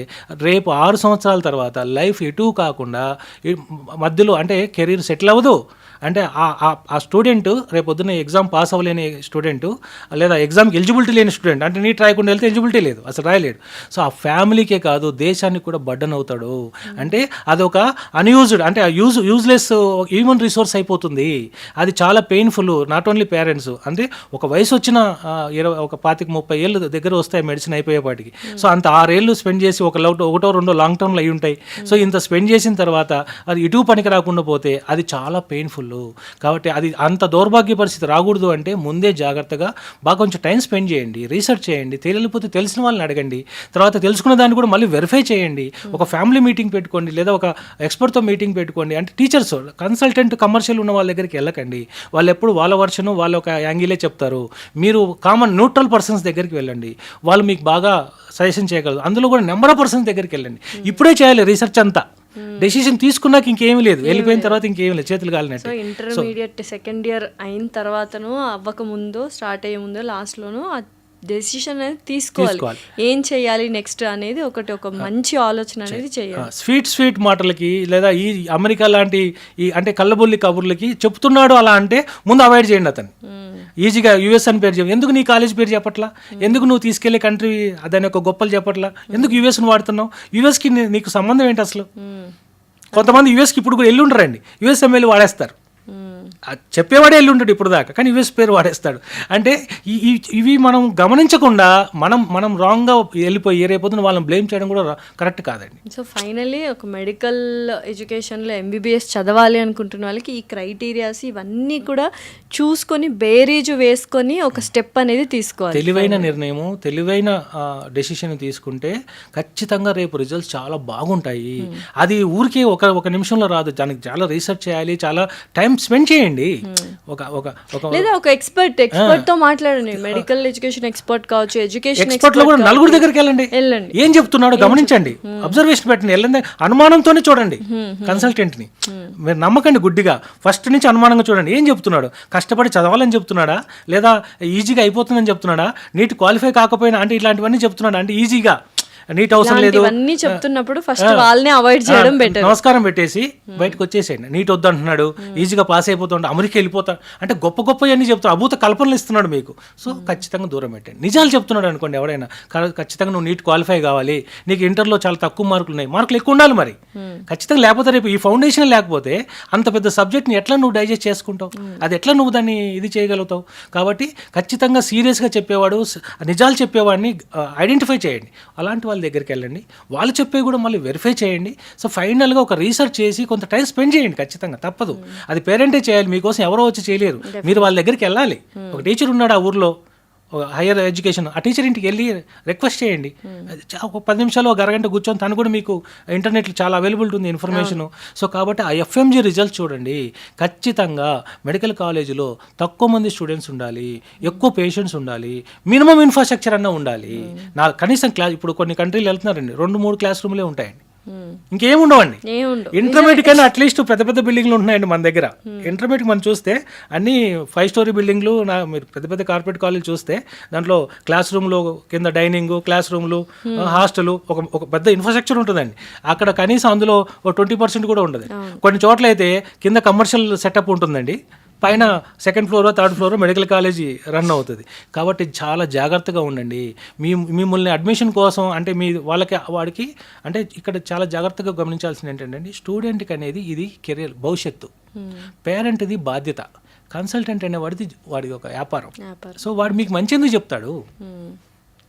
రేపు 6 సంవత్సరాల తర్వాత లైఫ్ ఎటూ కాకుండా మధ్యలో అంటే కెరీర్ సెటిల్ అవ్వదు. అంటే ఆ స్టూడెంట్ రేపొద్దున ఎగ్జామ్ పాస్ అవ్వలేని స్టూడెంట్, లేదా ఎగ్జామ్కి ఎలిజిబిలిటీ లేని స్టూడెంట్, అంటే నీట్ రాయకుండా వెళ్తే ఎలిజిబిలిటీ లేదు, అసలు రాయలేడు. సో ఆ ఫ్యామిలీకే కాదు దేశానికి కూడా బర్డన్ అవుతాడు. అంటే అదొక అన్యూజ్డ్ అంటే యూజ్లెస్ హ్యూమన్ రిసోర్స్ అయిపోతుంది. అది చాలా పెయిన్ఫుల్. నాట్ ఓన్లీ పేరెంట్స్, అంటే ఒక వయసు వచ్చిన 25-30 ఏళ్ళు దగ్గర వస్తాయి మెడిసిన్ అయిపోయేపాటికి. సో అంత 6 ఏళ్ళు స్పెండ్ చేసి ఒకటో రెండో లాంగ్ టర్మ్లో అయి ఉంటాయి. సో ఇంత స్పెండ్ చేసిన తర్వాత అది ఇటు పనికి రాకుండా పోతే అది చాలా పెయిన్ఫుల్. కాబట్టి అది అంత దౌర్భాగ్య పరిస్థితి రాకూడదు అంటే ముందే జాగ్రత్తగా బాగా కొంచెం టైం స్పెండ్ చేయండి, రీసెర్చ్ చేయండి, తెలియకపోతే తెలిసిన వాళ్ళని అడగండి. తర్వాత తెలుసుకున్న దాన్ని కూడా మళ్ళీ వెరిఫై చేయండి. ఒక ఫ్యామిలీ మీటింగ్ పెట్టుకోండి, లేదా ఒక ఎక్స్పర్ట్తో మీటింగ్ పెట్టుకోండి. అంటే టీచర్స్, కన్సల్టెంట్, కమర్షియల్ ఉన్న వాళ్ళ దగ్గరికి వెళ్ళకండి. వాళ్ళు ఎప్పుడు వాళ్ళ వర్షను వాళ్ళ ఒక యాంగిలే చెప్తారు. మీరు కామన్ న్యూట్రల్ పర్సన్స్ దగ్గరికి వెళ్ళండి, వాళ్ళు మీకు బాగా సజెషన్ చేయగలరు. అందులో కూడా నెంబర్ ఆఫ్ పర్సన్స్ దగ్గరికి వెళ్ళండి. ఇప్పుడే చేయాలి రీసెర్చ్ అంతా. డెసిషన్ తీసుకున్నాక ఇంకేమీ లేదు, వెళ్ళిపోయిన తర్వాత ఇంకేమీ లేదు, చేతులు కాలినట్టు. సో ఇంటర్మీడియట్ సెకండ్ ఇయర్ అయిన తర్వాతను అవ్వకముందో స్టార్ట్ అయ్యే ముందో లాస్ట్లోనూ ఆ డెసిషన్ అనేది తీసుకోవాలి. ఏం చేయాలి నెక్స్ట్ అనేది ఒక మంచి ఆలోచన అనేది చేయాలి. స్వీట్ మాటలకి లేదా ఈ అమెరికా లాంటి ఈ అంటే కళ్ళబొల్లి కబుర్లకి చెప్తున్నాడు అలా అంటే ముందు అవాయిడ్ చేయండి. అతను ఈజీగా యుఎస్ అని పేరు చెప్పి, ఎందుకు నీ కాలేజ్ పేరు చెప్పట్లా, ఎందుకు నువ్వు తీసుకెళ్లే కంట్రీ దాని యొక్క గొప్పలు చెప్పట్లా, ఎందుకు యుఎస్ను వాడుతున్నావు, యుఎస్కి నీకు సంబంధం ఏంటి అసలు. కొంతమంది యుఎస్కి ఇప్పుడు కూడా వెళ్ళి ఉంటారండి, యుఎస్ ఎమ్మెల్యే వాడేస్తారు. చెప్పేవాడే వెళ్ళి ఉంటాడు ఇప్పుడు దాకా, కానీ యుఎస్ పేరు వాడేస్తాడు. అంటే ఇవి మనం గమనించకుండా మనం రాంగ్గా వెళ్ళిపోయి రేపొద్దున వాళ్ళని బ్లేమ్ చేయడం కూడా కరెక్ట్ కాదండి. సో ఫైనల్లీ ఒక మెడికల్ ఎడ్యుకేషన్లో ఎంబీబీఎస్ చదవాలి అనుకుంటున్న వాళ్ళకి ఈ క్రైటీరియాస్ ఇవన్నీ కూడా చూసుకొని బేరీజు వేసుకొని ఒక స్టెప్ అనేది తీసుకోవాలి. తెలివైన నిర్ణయము, తెలివైన డెసిషన్ తీసుకుంటే ఖచ్చితంగా రేపు రిజల్ట్స్ చాలా బాగుంటాయి. అది ఊరికే ఒక నిమిషంలో రాదు, దానికి చాలా రీసెర్చ్ చేయాలి, చాలా టైం స్పెండ్ చేయండి. లేదా ఒక ఎక్స్పర్ట్ తో మాట్లాడండి. మెడికల్ ఎడ్యుకేషన్ ఎక్స్పర్ట్ కావచ్చు, ఎడ్యుకేషన్ ఎక్స్పర్ట్ లో కూడా నలుగురు దగ్గరికి వెళ్ళండి, ఏం చెప్తున్నాడో గమనించండి, అబ్జర్వేషన్ పెట్టండి, వెళ్ళండి, అనుమానంతోనే చూడండి కన్సల్టెంట్ ని. మీరు నమ్మకండి గుడ్డిగా, ఫస్ట్ నుంచి అనుమానంగా చూడండి. ఏం చెప్తున్నాడు, కష్టపడి చదవాలని చెప్తున్నాడా, లేదా ఈజీగా అయిపోతుందని చెప్తున్నాడా, నీట్ క్వాలిఫై కాకపోయినా అంటే ఇట్లాంటివన్నీ చెప్తున్నాడా, అంటే ఈజీగా నీట్ అవసరం లేదు ఇవన్నీ చెప్తున్నప్పుడు ఫస్ట్ వాళ్ళని అవాయిడ్ చేయడం బెటర్. నమస్కారం పెట్టేసి బయటకు వచ్చేసేయండి. నీట్ వద్దు అంటున్నాడు, ఈజీగా పాస్ అయిపోతుంటే అమెరికా వెళ్ళిపోతా అంటే గొప్ప అన్ని చెప్తాడు, అభూత కల్పనలు ఇస్తున్నాడు మీకు. సో ఖచ్చితంగా దూరం పెట్టండి. నిజాలు చెప్తున్నాడు అనుకోండి ఎవరైనా, ఖచ్చితంగా నువ్వు నీట్ క్వాలిఫై కావాలి, నీకు ఇంటర్లో చాలా తక్కువ మార్కులు ఉన్నాయి, మార్కులు ఎక్కువ ఉండాలి మరి ఖచ్చితంగా, లేకపోతే రేపు ఈ ఫౌండేషన్ లేకపోతే అంత పెద్ద సబ్జెక్ట్ని ఎట్లా నువ్వు డైజెస్ట్ చేసుకుంటావు, అది ఎట్లా నువ్వు దాన్ని ఇది చేయగలుగుతావు. కాబట్టి ఖచ్చితంగా సీరియస్గా చెప్పేవాడు, నిజాలు చెప్పేవాడిని ఐడెంటిఫై చేయండి. అలాంటి వాళ్ళ దగ్గరికి వెళ్ళండి, వాళ్ళు చెప్పే కూడా మళ్ళీ వెరిఫై చేయండి. సో ఫైనల్గా ఒక రీసెర్చ్ చేసి కొంత టైం స్పెండ్ చేయండి, ఖచ్చితంగా తప్పదు. అది పేరెంటే చేయాలి, మీకోసం ఎవరో వచ్చి చేయలేరు, మీరు వాళ్ళ దగ్గరికి వెళ్ళాలి. ఒక టీచర్ ఉన్నాడు ఆ ఊర్లో, హైయర్ ఎడ్యుకేషన్, ఆ టీచర్ ఇంటికి వెళ్ళి రిక్వెస్ట్ చేయండి. ఒక 10 నిమిషాలు ఒక అరగంట కూర్చొని, తను కూడా మీకు ఇంటర్నెట్లో చాలా అవైలబిలిటీ ఉంది ఇన్ఫర్మేషన్. సో కాబట్టి ఆ ఎఫ్ఎంజీ రిజల్ట్స్ చూడండి. ఖచ్చితంగా మెడికల్ కాలేజీలో తక్కువ మంది స్టూడెంట్స్ ఉండాలి, ఎక్కువ పేషెంట్స్ ఉండాలి, మినిమం ఇన్ఫ్రాస్ట్రక్చర్ అన్న ఉండాలి. కనీసం క్లాస్, ఇప్పుడు కొన్ని కంట్రీలు వెళ్తున్నారండి 2-3 క్లాస్ రూమ్లే ఉంటాయండి. ఇంకేం ఉండవండి. ఏముండవు. ఇంటర్మీడియట్ కన్నా అట్లీస్ట్ పెద్ద పెద్ద బిల్డింగ్లు ఉన్నాయండి మన దగ్గర. ఇంటర్మీడియట్ మనం చూస్తే అన్ని 5 స్టోరీ బిల్డింగ్లు. మీరు పెద్ద పెద్ద కార్పొరేట్ కాలేజ్ చూస్తే దాంట్లో క్లాస్ రూమ్లు, కింద డైనింగ్, క్లాస్ రూమ్లు, హాస్టల్, ఒక పెద్ద ఇన్ఫ్రాస్ట్రక్చర్ ఉంటుందండి. అక్కడ కనీసం అందులో 20% కూడా ఉండదు. కొన్ని చోట్ల అయితే కింద కమర్షియల్ సెటప్ ఉంటుందండి, పైన 2nd floor 3rd floor medical college run అవుతుంది. కాబట్టి చాలా జాగ్రత్తగా ఉండండి. మిమ్మల్ని అడ్మిషన్ కోసం అంటే వాడికి అంటే ఇక్కడ చాలా జాగ్రత్తగా గమనించాల్సింది ఏంటంటే స్టూడెంట్కి అనేది ఇది కెరీర్, భవిష్యత్తు. పేరెంట్ది బాధ్యత. కన్సల్టెంట్ అనేవాడిది వాడి ఒక వ్యాపారం. సో వాడు మీకు మంచి ఎందుకు చెప్తాడు?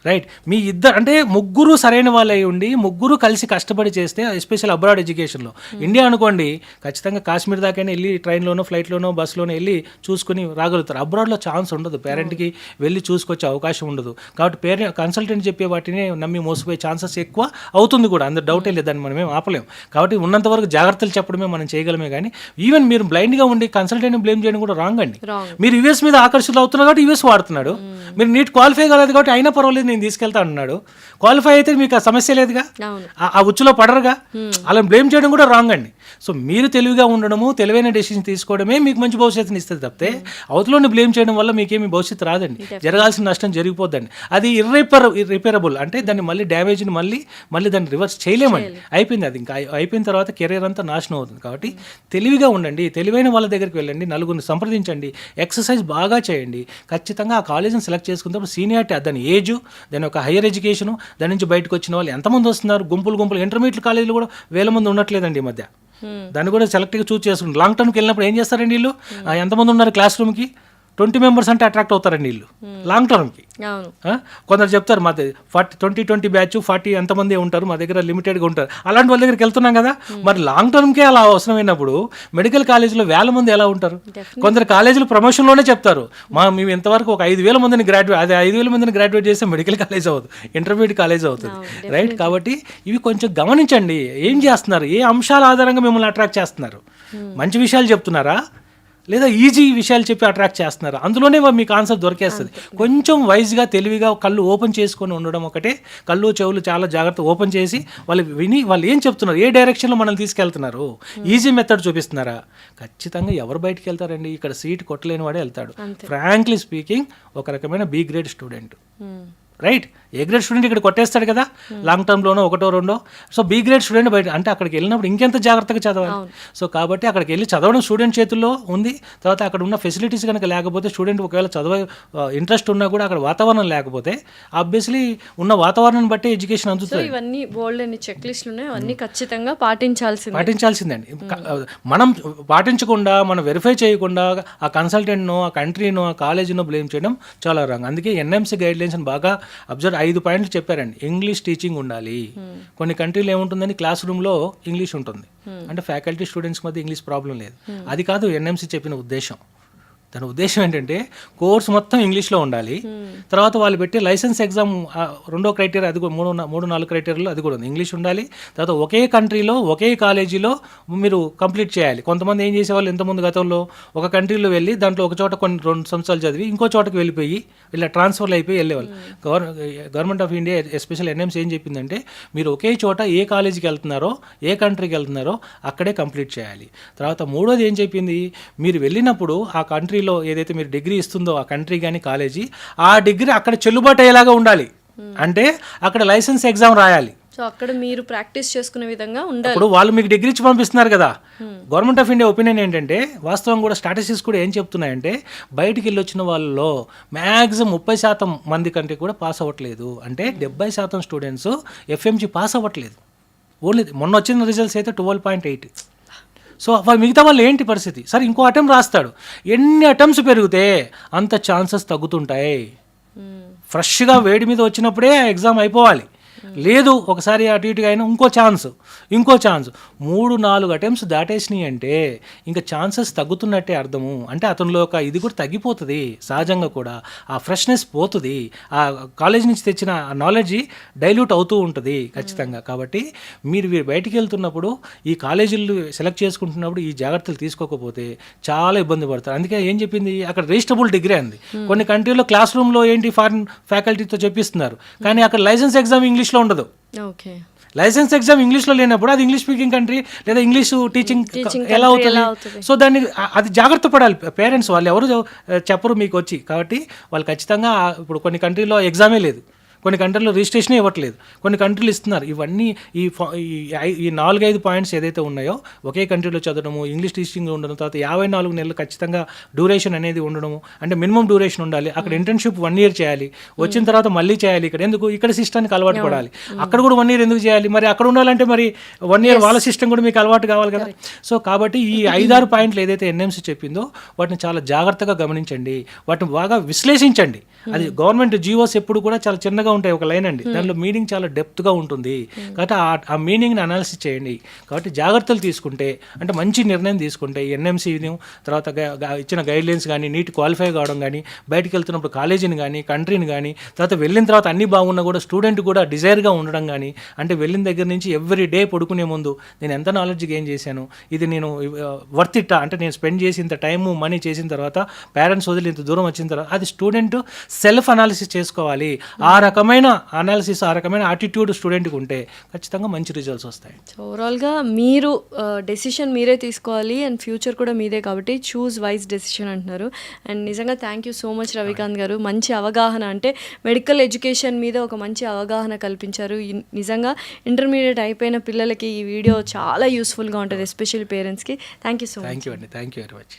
రైట్. మీ ఇద్దరు అంటే ముగ్గురు సరైన వాళ్ళు అయి ఉండి ముగ్గురు కలిసి కష్టపడి చేస్తే, ఎస్పెషల్ అబ్రాడ్ ఎడ్యుకేషన్లో. ఇండియా అనుకోండి, ఖచ్చితంగా కాశ్మీర్ దాకైనా వెళ్ళి ట్రైన్లోనో, ఫ్లైట్లోనో, బస్సులోనో వెళ్ళి చూసుకుని రాగలుగుతారు. అబ్రాడ్లో ఛాన్స్ ఉండదు, పేరెంట్కి వెళ్ళి చూసుకొచ్చే అవకాశం ఉండదు. కాబట్టి కన్సల్టెంట్ చెప్పే వాటిని నమ్మి మోసపోయే ఛాన్సెస్ ఎక్కువ అవుతుంది కూడా, అందరు డౌటే లేదని మనమేం ఆపలేం. కాబట్టి ఉన్నంత వరకు జాగ్రత్తలు చెప్పడమే మనం చేయగలమే. కానీ ఈవెన్ మీరు బ్లైండ్గా ఉండి కన్సల్టెంట్ని బ్లేమ్ చేయడం కూడా రాంగ్ అండి. మీరు యూఎస్ మీద ఆకర్షితులు అవుతున్నారు కాబట్టి యూఎస్ వాడుతున్నాడు. మీరు నీట్ క్వాలిఫై కాలేదు కాబట్టి అయినా పర్వాలేదు నేను తీసుకెళ్తా అన్నాడు. క్వాలిఫై అయితే మీకు ఆ సమస్య లేదుగా, ఆ ఉచ్చులో పడరుగా. అలా బ్లేమ్ చేయడం కూడా రాంగ్ అండి. సో మీరు తెలివిగా ఉండడము, తెలివైన డెసిషన్ తీసుకోవడమే మీకు మంచి భవిష్యత్తుని ఇస్తుంది తప్పితే అవతలని బ్లేమ్ చేయడం వల్ల మీకేమి భవిష్యత్తు రాదండి. జరగాల్సిన నష్టం జరిగిపోద్దండి. అది ఇర్రిపేరబుల్. అంటే దాన్ని మళ్ళీ డ్యామేజ్ని మళ్ళీ దాన్ని రివర్స్ చేయలేమండి. అయిపోయింది. అది ఇంకా అయిపోయిన తర్వాత కెరీర్ అంతా నాశనం అవుతుంది. కాబట్టి తెలివిగా ఉండండి, తెలివైన వాళ్ళ దగ్గరికి వెళ్ళండి, నలుగురిని సంప్రదించండి, ఎక్సర్సైజ్ బాగా చేయండి. ఖచ్చితంగా ఆ కాలేజీని సెలెక్ట్ చేసుకున్నప్పుడు సీనియారిటీ, దాని ఏజ్, దాని ఒక హైయర్ ఎడ్యుకేషను, దాని నుంచి బయటకు వచ్చిన వాళ్ళు ఎంతమంది వస్తున్నారు, గుంపులు. ఇంటర్మీడియట్ కాలేజీలు కూడా 1000 మంది ఉండట్లేదండి ఈ మధ్య. దాన్ని కూడా సెలెక్ట్గా చూస్ చేసుకుంటారు. లాంగ్ టర్మ్కి వెళ్ళినప్పుడు ఏం చేస్తారండి వీళ్ళు? ఎంతమంది ఉన్నారు క్లాస్ రూమ్కి? 20 మెంబర్స్ అంటే అట్రాక్ట్ అవుతారండి వీళ్ళు లాంగ్ టర్మ్కి. కొందరు చెప్తారు మా 20 బ్యాచ్ 40 ఎంతమంది ఉంటారు, మా దగ్గర లిమిటెడ్గా ఉంటారు. అలాంటి వాళ్ళ దగ్గరికి వెళ్తున్నాం కదా. మరి లాంగ్ టర్మ్కే అలా అవసరమైనప్పుడు మెడికల్ కాలేజీలో 1000 మంది ఎలా ఉంటారు? కొందరు కాలేజీలు ప్రమోషన్లోనే చెప్తారు, మేము ఇంతవరకు ఒక 5000 మందిని గ్రాడ్యుయేట్, అదే 5000 మందిని గ్రాడ్యుయేట్ చేస్తే మెడికల్ కాలేజ్ అవుతుంది, ఇంటర్మీడియట్ కాలేజ్ అవుతుంది. రైట్. కాబట్టి ఇవి కొంచెం గమనించండి. ఏం చేస్తున్నారు, ఏ అంశాల ఆధారంగా మిమ్మల్ని అట్రాక్ట్ చేస్తున్నారు? మంచి విషయాలు చెప్తున్నారా లేదా ఈజీ విషయాలు చెప్పి అట్రాక్ట్ చేస్తున్నారు? అందులోనే మీకు ఆన్సర్ దొరికేస్తుంది. కొంచెం వైజ్గా, తెలివిగా కళ్ళు ఓపెన్ చేసుకొని ఉండడం ఒకటే. కళ్ళు చెవులు చాలా జాగ్రత్త ఓపెన్ చేసి వాళ్ళు విని వాళ్ళు ఏం చెప్తున్నారు, ఏ డైరెక్షన్లో మనల్ని తీసుకెళ్తున్నారు, ఈజీ మెథడ్ చూపిస్తున్నారా? ఖచ్చితంగా ఎవరు బయటికి వెళ్తారండి? ఇక్కడ సీట్ కొట్టలేని వాడే వెళ్తాడు. ఫ్రాంక్లీ స్పీకింగ్, ఒక రకమైన B grade student. Right. A grade student ఇక్కడ కొట్టేస్తాడు కదా, లాంగ్ టర్మ్లోనో 1 2. సో బి గ్రేడ్ స్టూడెంట్ బయట అంటే అక్కడికి వెళ్ళినప్పుడు ఇంకెంత జాగ్రత్తగా చదవాలి. సో కాబట్టి అక్కడికి వెళ్ళి చదవడం స్టూడెంట్ చేతుల్లో ఉంది. తర్వాత అక్కడ ఉన్న ఫెసిలిటీస్ కనుక లేకపోతే, స్టూడెంట్ ఒకవేళ చదవ ఇంట్రెస్ట్ ఉన్నా కూడా అక్కడ వాతావరణం లేకపోతే, ఆబ్వియస్లీ ఉన్న వాతావరణాన్ని బట్టి ఎడ్యుకేషన్ అందుతుంది. ఇవన్నీ బోల్డ్ అని చెక్ లిస్టులు ఉన్నాయి, అవన్నీ ఖచ్చితంగా పాటించాల్సిందండి. మనం పాటించకుండా, మనం వెరిఫై చేయకుండా ఆ కన్సల్టెంట్నో, ఆ కంట్రీనో, ఆ కాలేజీనో బ్లేమ్ చేయడం చాలా రాంగ్. అందుకే ఎన్ఎంసీ గైడ్ లైన్స్ బాగా అబ్జర్వ్ 5 పాయింట్లు చెప్పారండి. ఇంగ్లీష్ టీచింగ్ ఉండాలి. కొన్ని కంట్రీలో ఏముంటుందని క్లాస్ రూమ్లో ఇంగ్లీష్ ఉంటుంది, అంటే ఫ్యాకల్టీ స్టూడెంట్స్ మధ్య ఇంగ్లీష్ ప్రాబ్లం లేదు. అది కాదు ఎన్ఎంసీ చెప్పిన ఉద్దేశం. దాని ఉద్దేశం ఏంటంటే కోర్స్ మొత్తం ఇంగ్లీష్లో ఉండాలి. తర్వాత వాళ్ళు పెట్టే లైసెన్స్ ఎగ్జామ్ 2వ క్రైటీరియా, అది కూడా 3-4 క్రైటీరియాలో అది కూడా ఉంది, ఇంగ్లీష్ ఉండాలి. తర్వాత ఒకే కంట్రీలో, ఒకే కాలేజీలో మీరు కంప్లీట్ చేయాలి. కొంతమంది ఏం చేసేవాళ్ళు, ఇంతకుముందు గతంలో ఒక కంట్రీలో వెళ్ళి దాంట్లో ఒక చోట 2 సంవత్సరాలు చదివి ఇంకో చోటకి వెళ్ళిపోయి ఇలా ట్రాన్స్ఫర్లు అయిపోయి వెళ్ళేవాళ్ళు. Government of India special NMC ఏం చెప్పిందంటే, మీరు ఒకే చోట ఏ కాలేజీకి వెళ్తున్నారో, ఏ కంట్రీకి వెళ్తున్నారో అక్కడే కంప్లీట్ చేయాలి. తర్వాత 3వది ఏం చెప్పింది, మీరు వెళ్ళినప్పుడు ఆ కంట్రీ ఏదైతే మీరు డిగ్రీ ఇస్తుందో ఆ కంట్రీ కానీ కాలేజీ, ఆ డిగ్రీ అక్కడ చెల్లుబాటు అయ్యేలాగా ఉండాలి. అంటే అక్కడ లైసెన్స్ ఎగ్జామ్ రాయాలి. సో అక్కడ మీరు ప్రాక్టీస్ చేసుకునే విధంగా ఉండాలి. ఇప్పుడు వాళ్ళు మీకు డిగ్రీ ఇచ్చి పంపిస్తున్నారు కదా. గవర్నమెంట్ ఆఫ్ ఇండియా ఒపీనియన్ ఏంటంటే, వాస్తవం కూడా స్టాటిస్టిక్స్ కూడా ఏం చెప్తున్నాయంటే, బయటికి వెళ్ళి వచ్చిన వాళ్ళలో మ్యాక్సిమం 30% మంది కంటే కూడా పాస్ అవ్వట్లేదు. అంటే 70% స్టూడెంట్స్ ఎఫ్ఎంజీ పాస్ అవ్వట్లేదు. ఓన్లీ మొన్న వచ్చిన రిజల్ట్స్ అయితే 12.8. సో మిగతా వాళ్ళు ఏంటి పరిస్థితి? సరే ఇంకో అటెంప్ట్ రాస్తాడు. ఎన్ని అటెంప్ట్స్ పెరిగితే అంత ఛాన్సెస్ తగ్గుతుంటాయి. ఫ్రెష్గా వేడి మీద వచ్చినప్పుడే ఎగ్జామ్ అయిపోవాలి. లేదు ఒకసారి అటు ఇటుగా అయినా ఇంకో ఛాన్స్ 3-4 అటెంప్ట్స్ దాటేసినాయి అంటే ఇంకా ఛాన్సెస్ తగ్గుతున్నట్టే అర్థము. అంటే అతనిలో ఒక ఇది కూడా తగ్గిపోతుంది, సహజంగా కూడా ఆ ఫ్రెష్నెస్ పోతుంది, ఆ కాలేజ్ నుంచి తెచ్చిన నాలెడ్జ్ డైల్యూట్ అవుతూ ఉంటుంది ఖచ్చితంగా. కాబట్టి మీరు బయటికి వెళ్తున్నప్పుడు ఈ కాలేజీలు సెలెక్ట్ చేసుకుంటున్నప్పుడు ఈ జాగ్రత్తలు తీసుకోకపోతే చాలా ఇబ్బంది పడతారు. అందుకే ఏం చెప్పింది అక్కడ రిజిస్టబుల్ డిగ్రీ అంది. కొన్ని కంట్రీలో క్లాస్ రూమ్లో ఏంటి ఫారిన్ ఫ్యాకల్టీతో చెప్పిస్తున్నారు, కానీ అక్కడ లైసెన్స్ ఎగ్జామ్ ఇంగ్లీష్లో ఉండదు. లైసెన్స్ ఎగ్జామ్ ఇంగ్లీష్లో లేనప్పుడు అది ఇంగ్లీష్ స్పీకింగ్ కంట్రీ లేదా ఇంగ్లీష్ టీచింగ్ ఎలా అవుతుంది? సో దాన్ని అది జాగ్రత్త పడాలి పేరెంట్స్. వాళ్ళు ఎవరు చెప్పరు మీకు వచ్చి, కాబట్టి వాళ్ళు ఖచ్చితంగా ఇప్పుడు కొన్ని కంట్రీలో ఎగ్జామే లేదు, కొన్ని కంట్రీలో రిజిస్ట్రేషనే ఇవ్వట్లేదు, కొన్ని కంట్రీలు ఇస్తున్నారు. ఇవన్నీ ఈ 4-5 పాయింట్స్ ఏదైతే ఉన్నాయో ఒకే కంట్రీలో చదవడము, ఇంగ్లీష్ టీచింగ్ ఉండడం, తర్వాత 54 నెలలు ఖచ్చితంగా డ్యూరేషన్ అనేది ఉండడము, అంటే మినిమం డ్యూరేషన్ ఉండాలి. అక్కడ ఇంటర్న్షిప్ 1 year చేయాలి, వచ్చిన తర్వాత మళ్ళీ చేయాలి. ఇక్కడ సిస్టానికి అలవాటు పడాలి. అక్కడ కూడా 1 year ఎందుకు చేయాలి? మరి అక్కడ ఉండాలంటే మరి 1 year వాళ్ళ సిస్టమ్ కూడా మీకు అలవాటు కావాలి కదా. సో కాబట్టి ఈ 5-6 పాయింట్లు ఏదైతే ఎన్ఎంసీ చెప్పిందో వాటిని చాలా జాగ్రత్తగా గమనించండి, వాటిని బాగా విశ్లేషించండి. అది గవర్నమెంట్ జీవోస్ ఎప్పుడు కూడా చాలా చిన్నగా ఉంటాయి, ఒక లైన్ అండి, దానిలో మీనింగ్ చాలా డెప్త్గా ఉంటుంది. కాబట్టి ఆ మీనింగ్ని అనాలిసిస్ చేయండి. కాబట్టి జాగ్రత్తలు తీసుకుంటే, అంటే మంచి నిర్ణయం తీసుకుంటే ఎన్ఎంసీని, తర్వాత ఇచ్చిన గైడ్లైన్స్ కానీ, నీట్ క్వాలిఫై కావడం కానీ, బయటకు వెళ్తున్నప్పుడు కాలేజీని కానీ, కంట్రీని కానీ, తర్వాత వెళ్ళిన తర్వాత అన్ని బాగున్నా కూడా స్టూడెంట్ కూడా డిజైర్గా ఉండడం కానీ, అంటే వెళ్ళిన దగ్గర నుంచి ఎవ్రీ డే పడుకునే ముందు నేను ఎంత నాలెడ్జ్ గెయిన్ చేశాను, ఇది నేను వర్త్ ఇట్టా, అంటే నేను స్పెండ్ చేసి ఇంత టైము మనీ చేసిన తర్వాత, పేరెంట్స్ వదిలి ఇంత దూరం వచ్చిన తర్వాత, అది స్టూడెంట్ సెల్ఫ్ అనాలిసిస్ చేసుకోవాలి. ఆ రకమైన అనాలిసిస్, ఆ రకమైన యాటిట్యూడ్ స్టూడెంట్కి ఉంటే ఖచ్చితంగా మంచి రిజల్ట్స్ వస్తాయి. సో ఓవరాల్గా మీరు డెసిషన్ మీరే తీసుకోవాలి అండ్ ఫ్యూచర్ కూడా మీదే, కాబట్టి చూస్ వైజ్ డెసిషన్ అంటున్నారు. అండ్ నిజంగా thank you so much Ravikanth గారు. మంచి అవగాహన, అంటే మెడికల్ ఎడ్యుకేషన్ మీద ఒక మంచి అవగాహన కల్పించారు. నిజంగా ఇంటర్మీడియట్ అయిపోయిన పిల్లలకి ఈ వీడియో చాలా యూస్ఫుల్గా ఉంటుంది, ఎస్పెషల్లీ పేరెంట్స్కి. Thank you so much. Thank you అండి, థ్యాంక్ యూ వెరీ మచ్.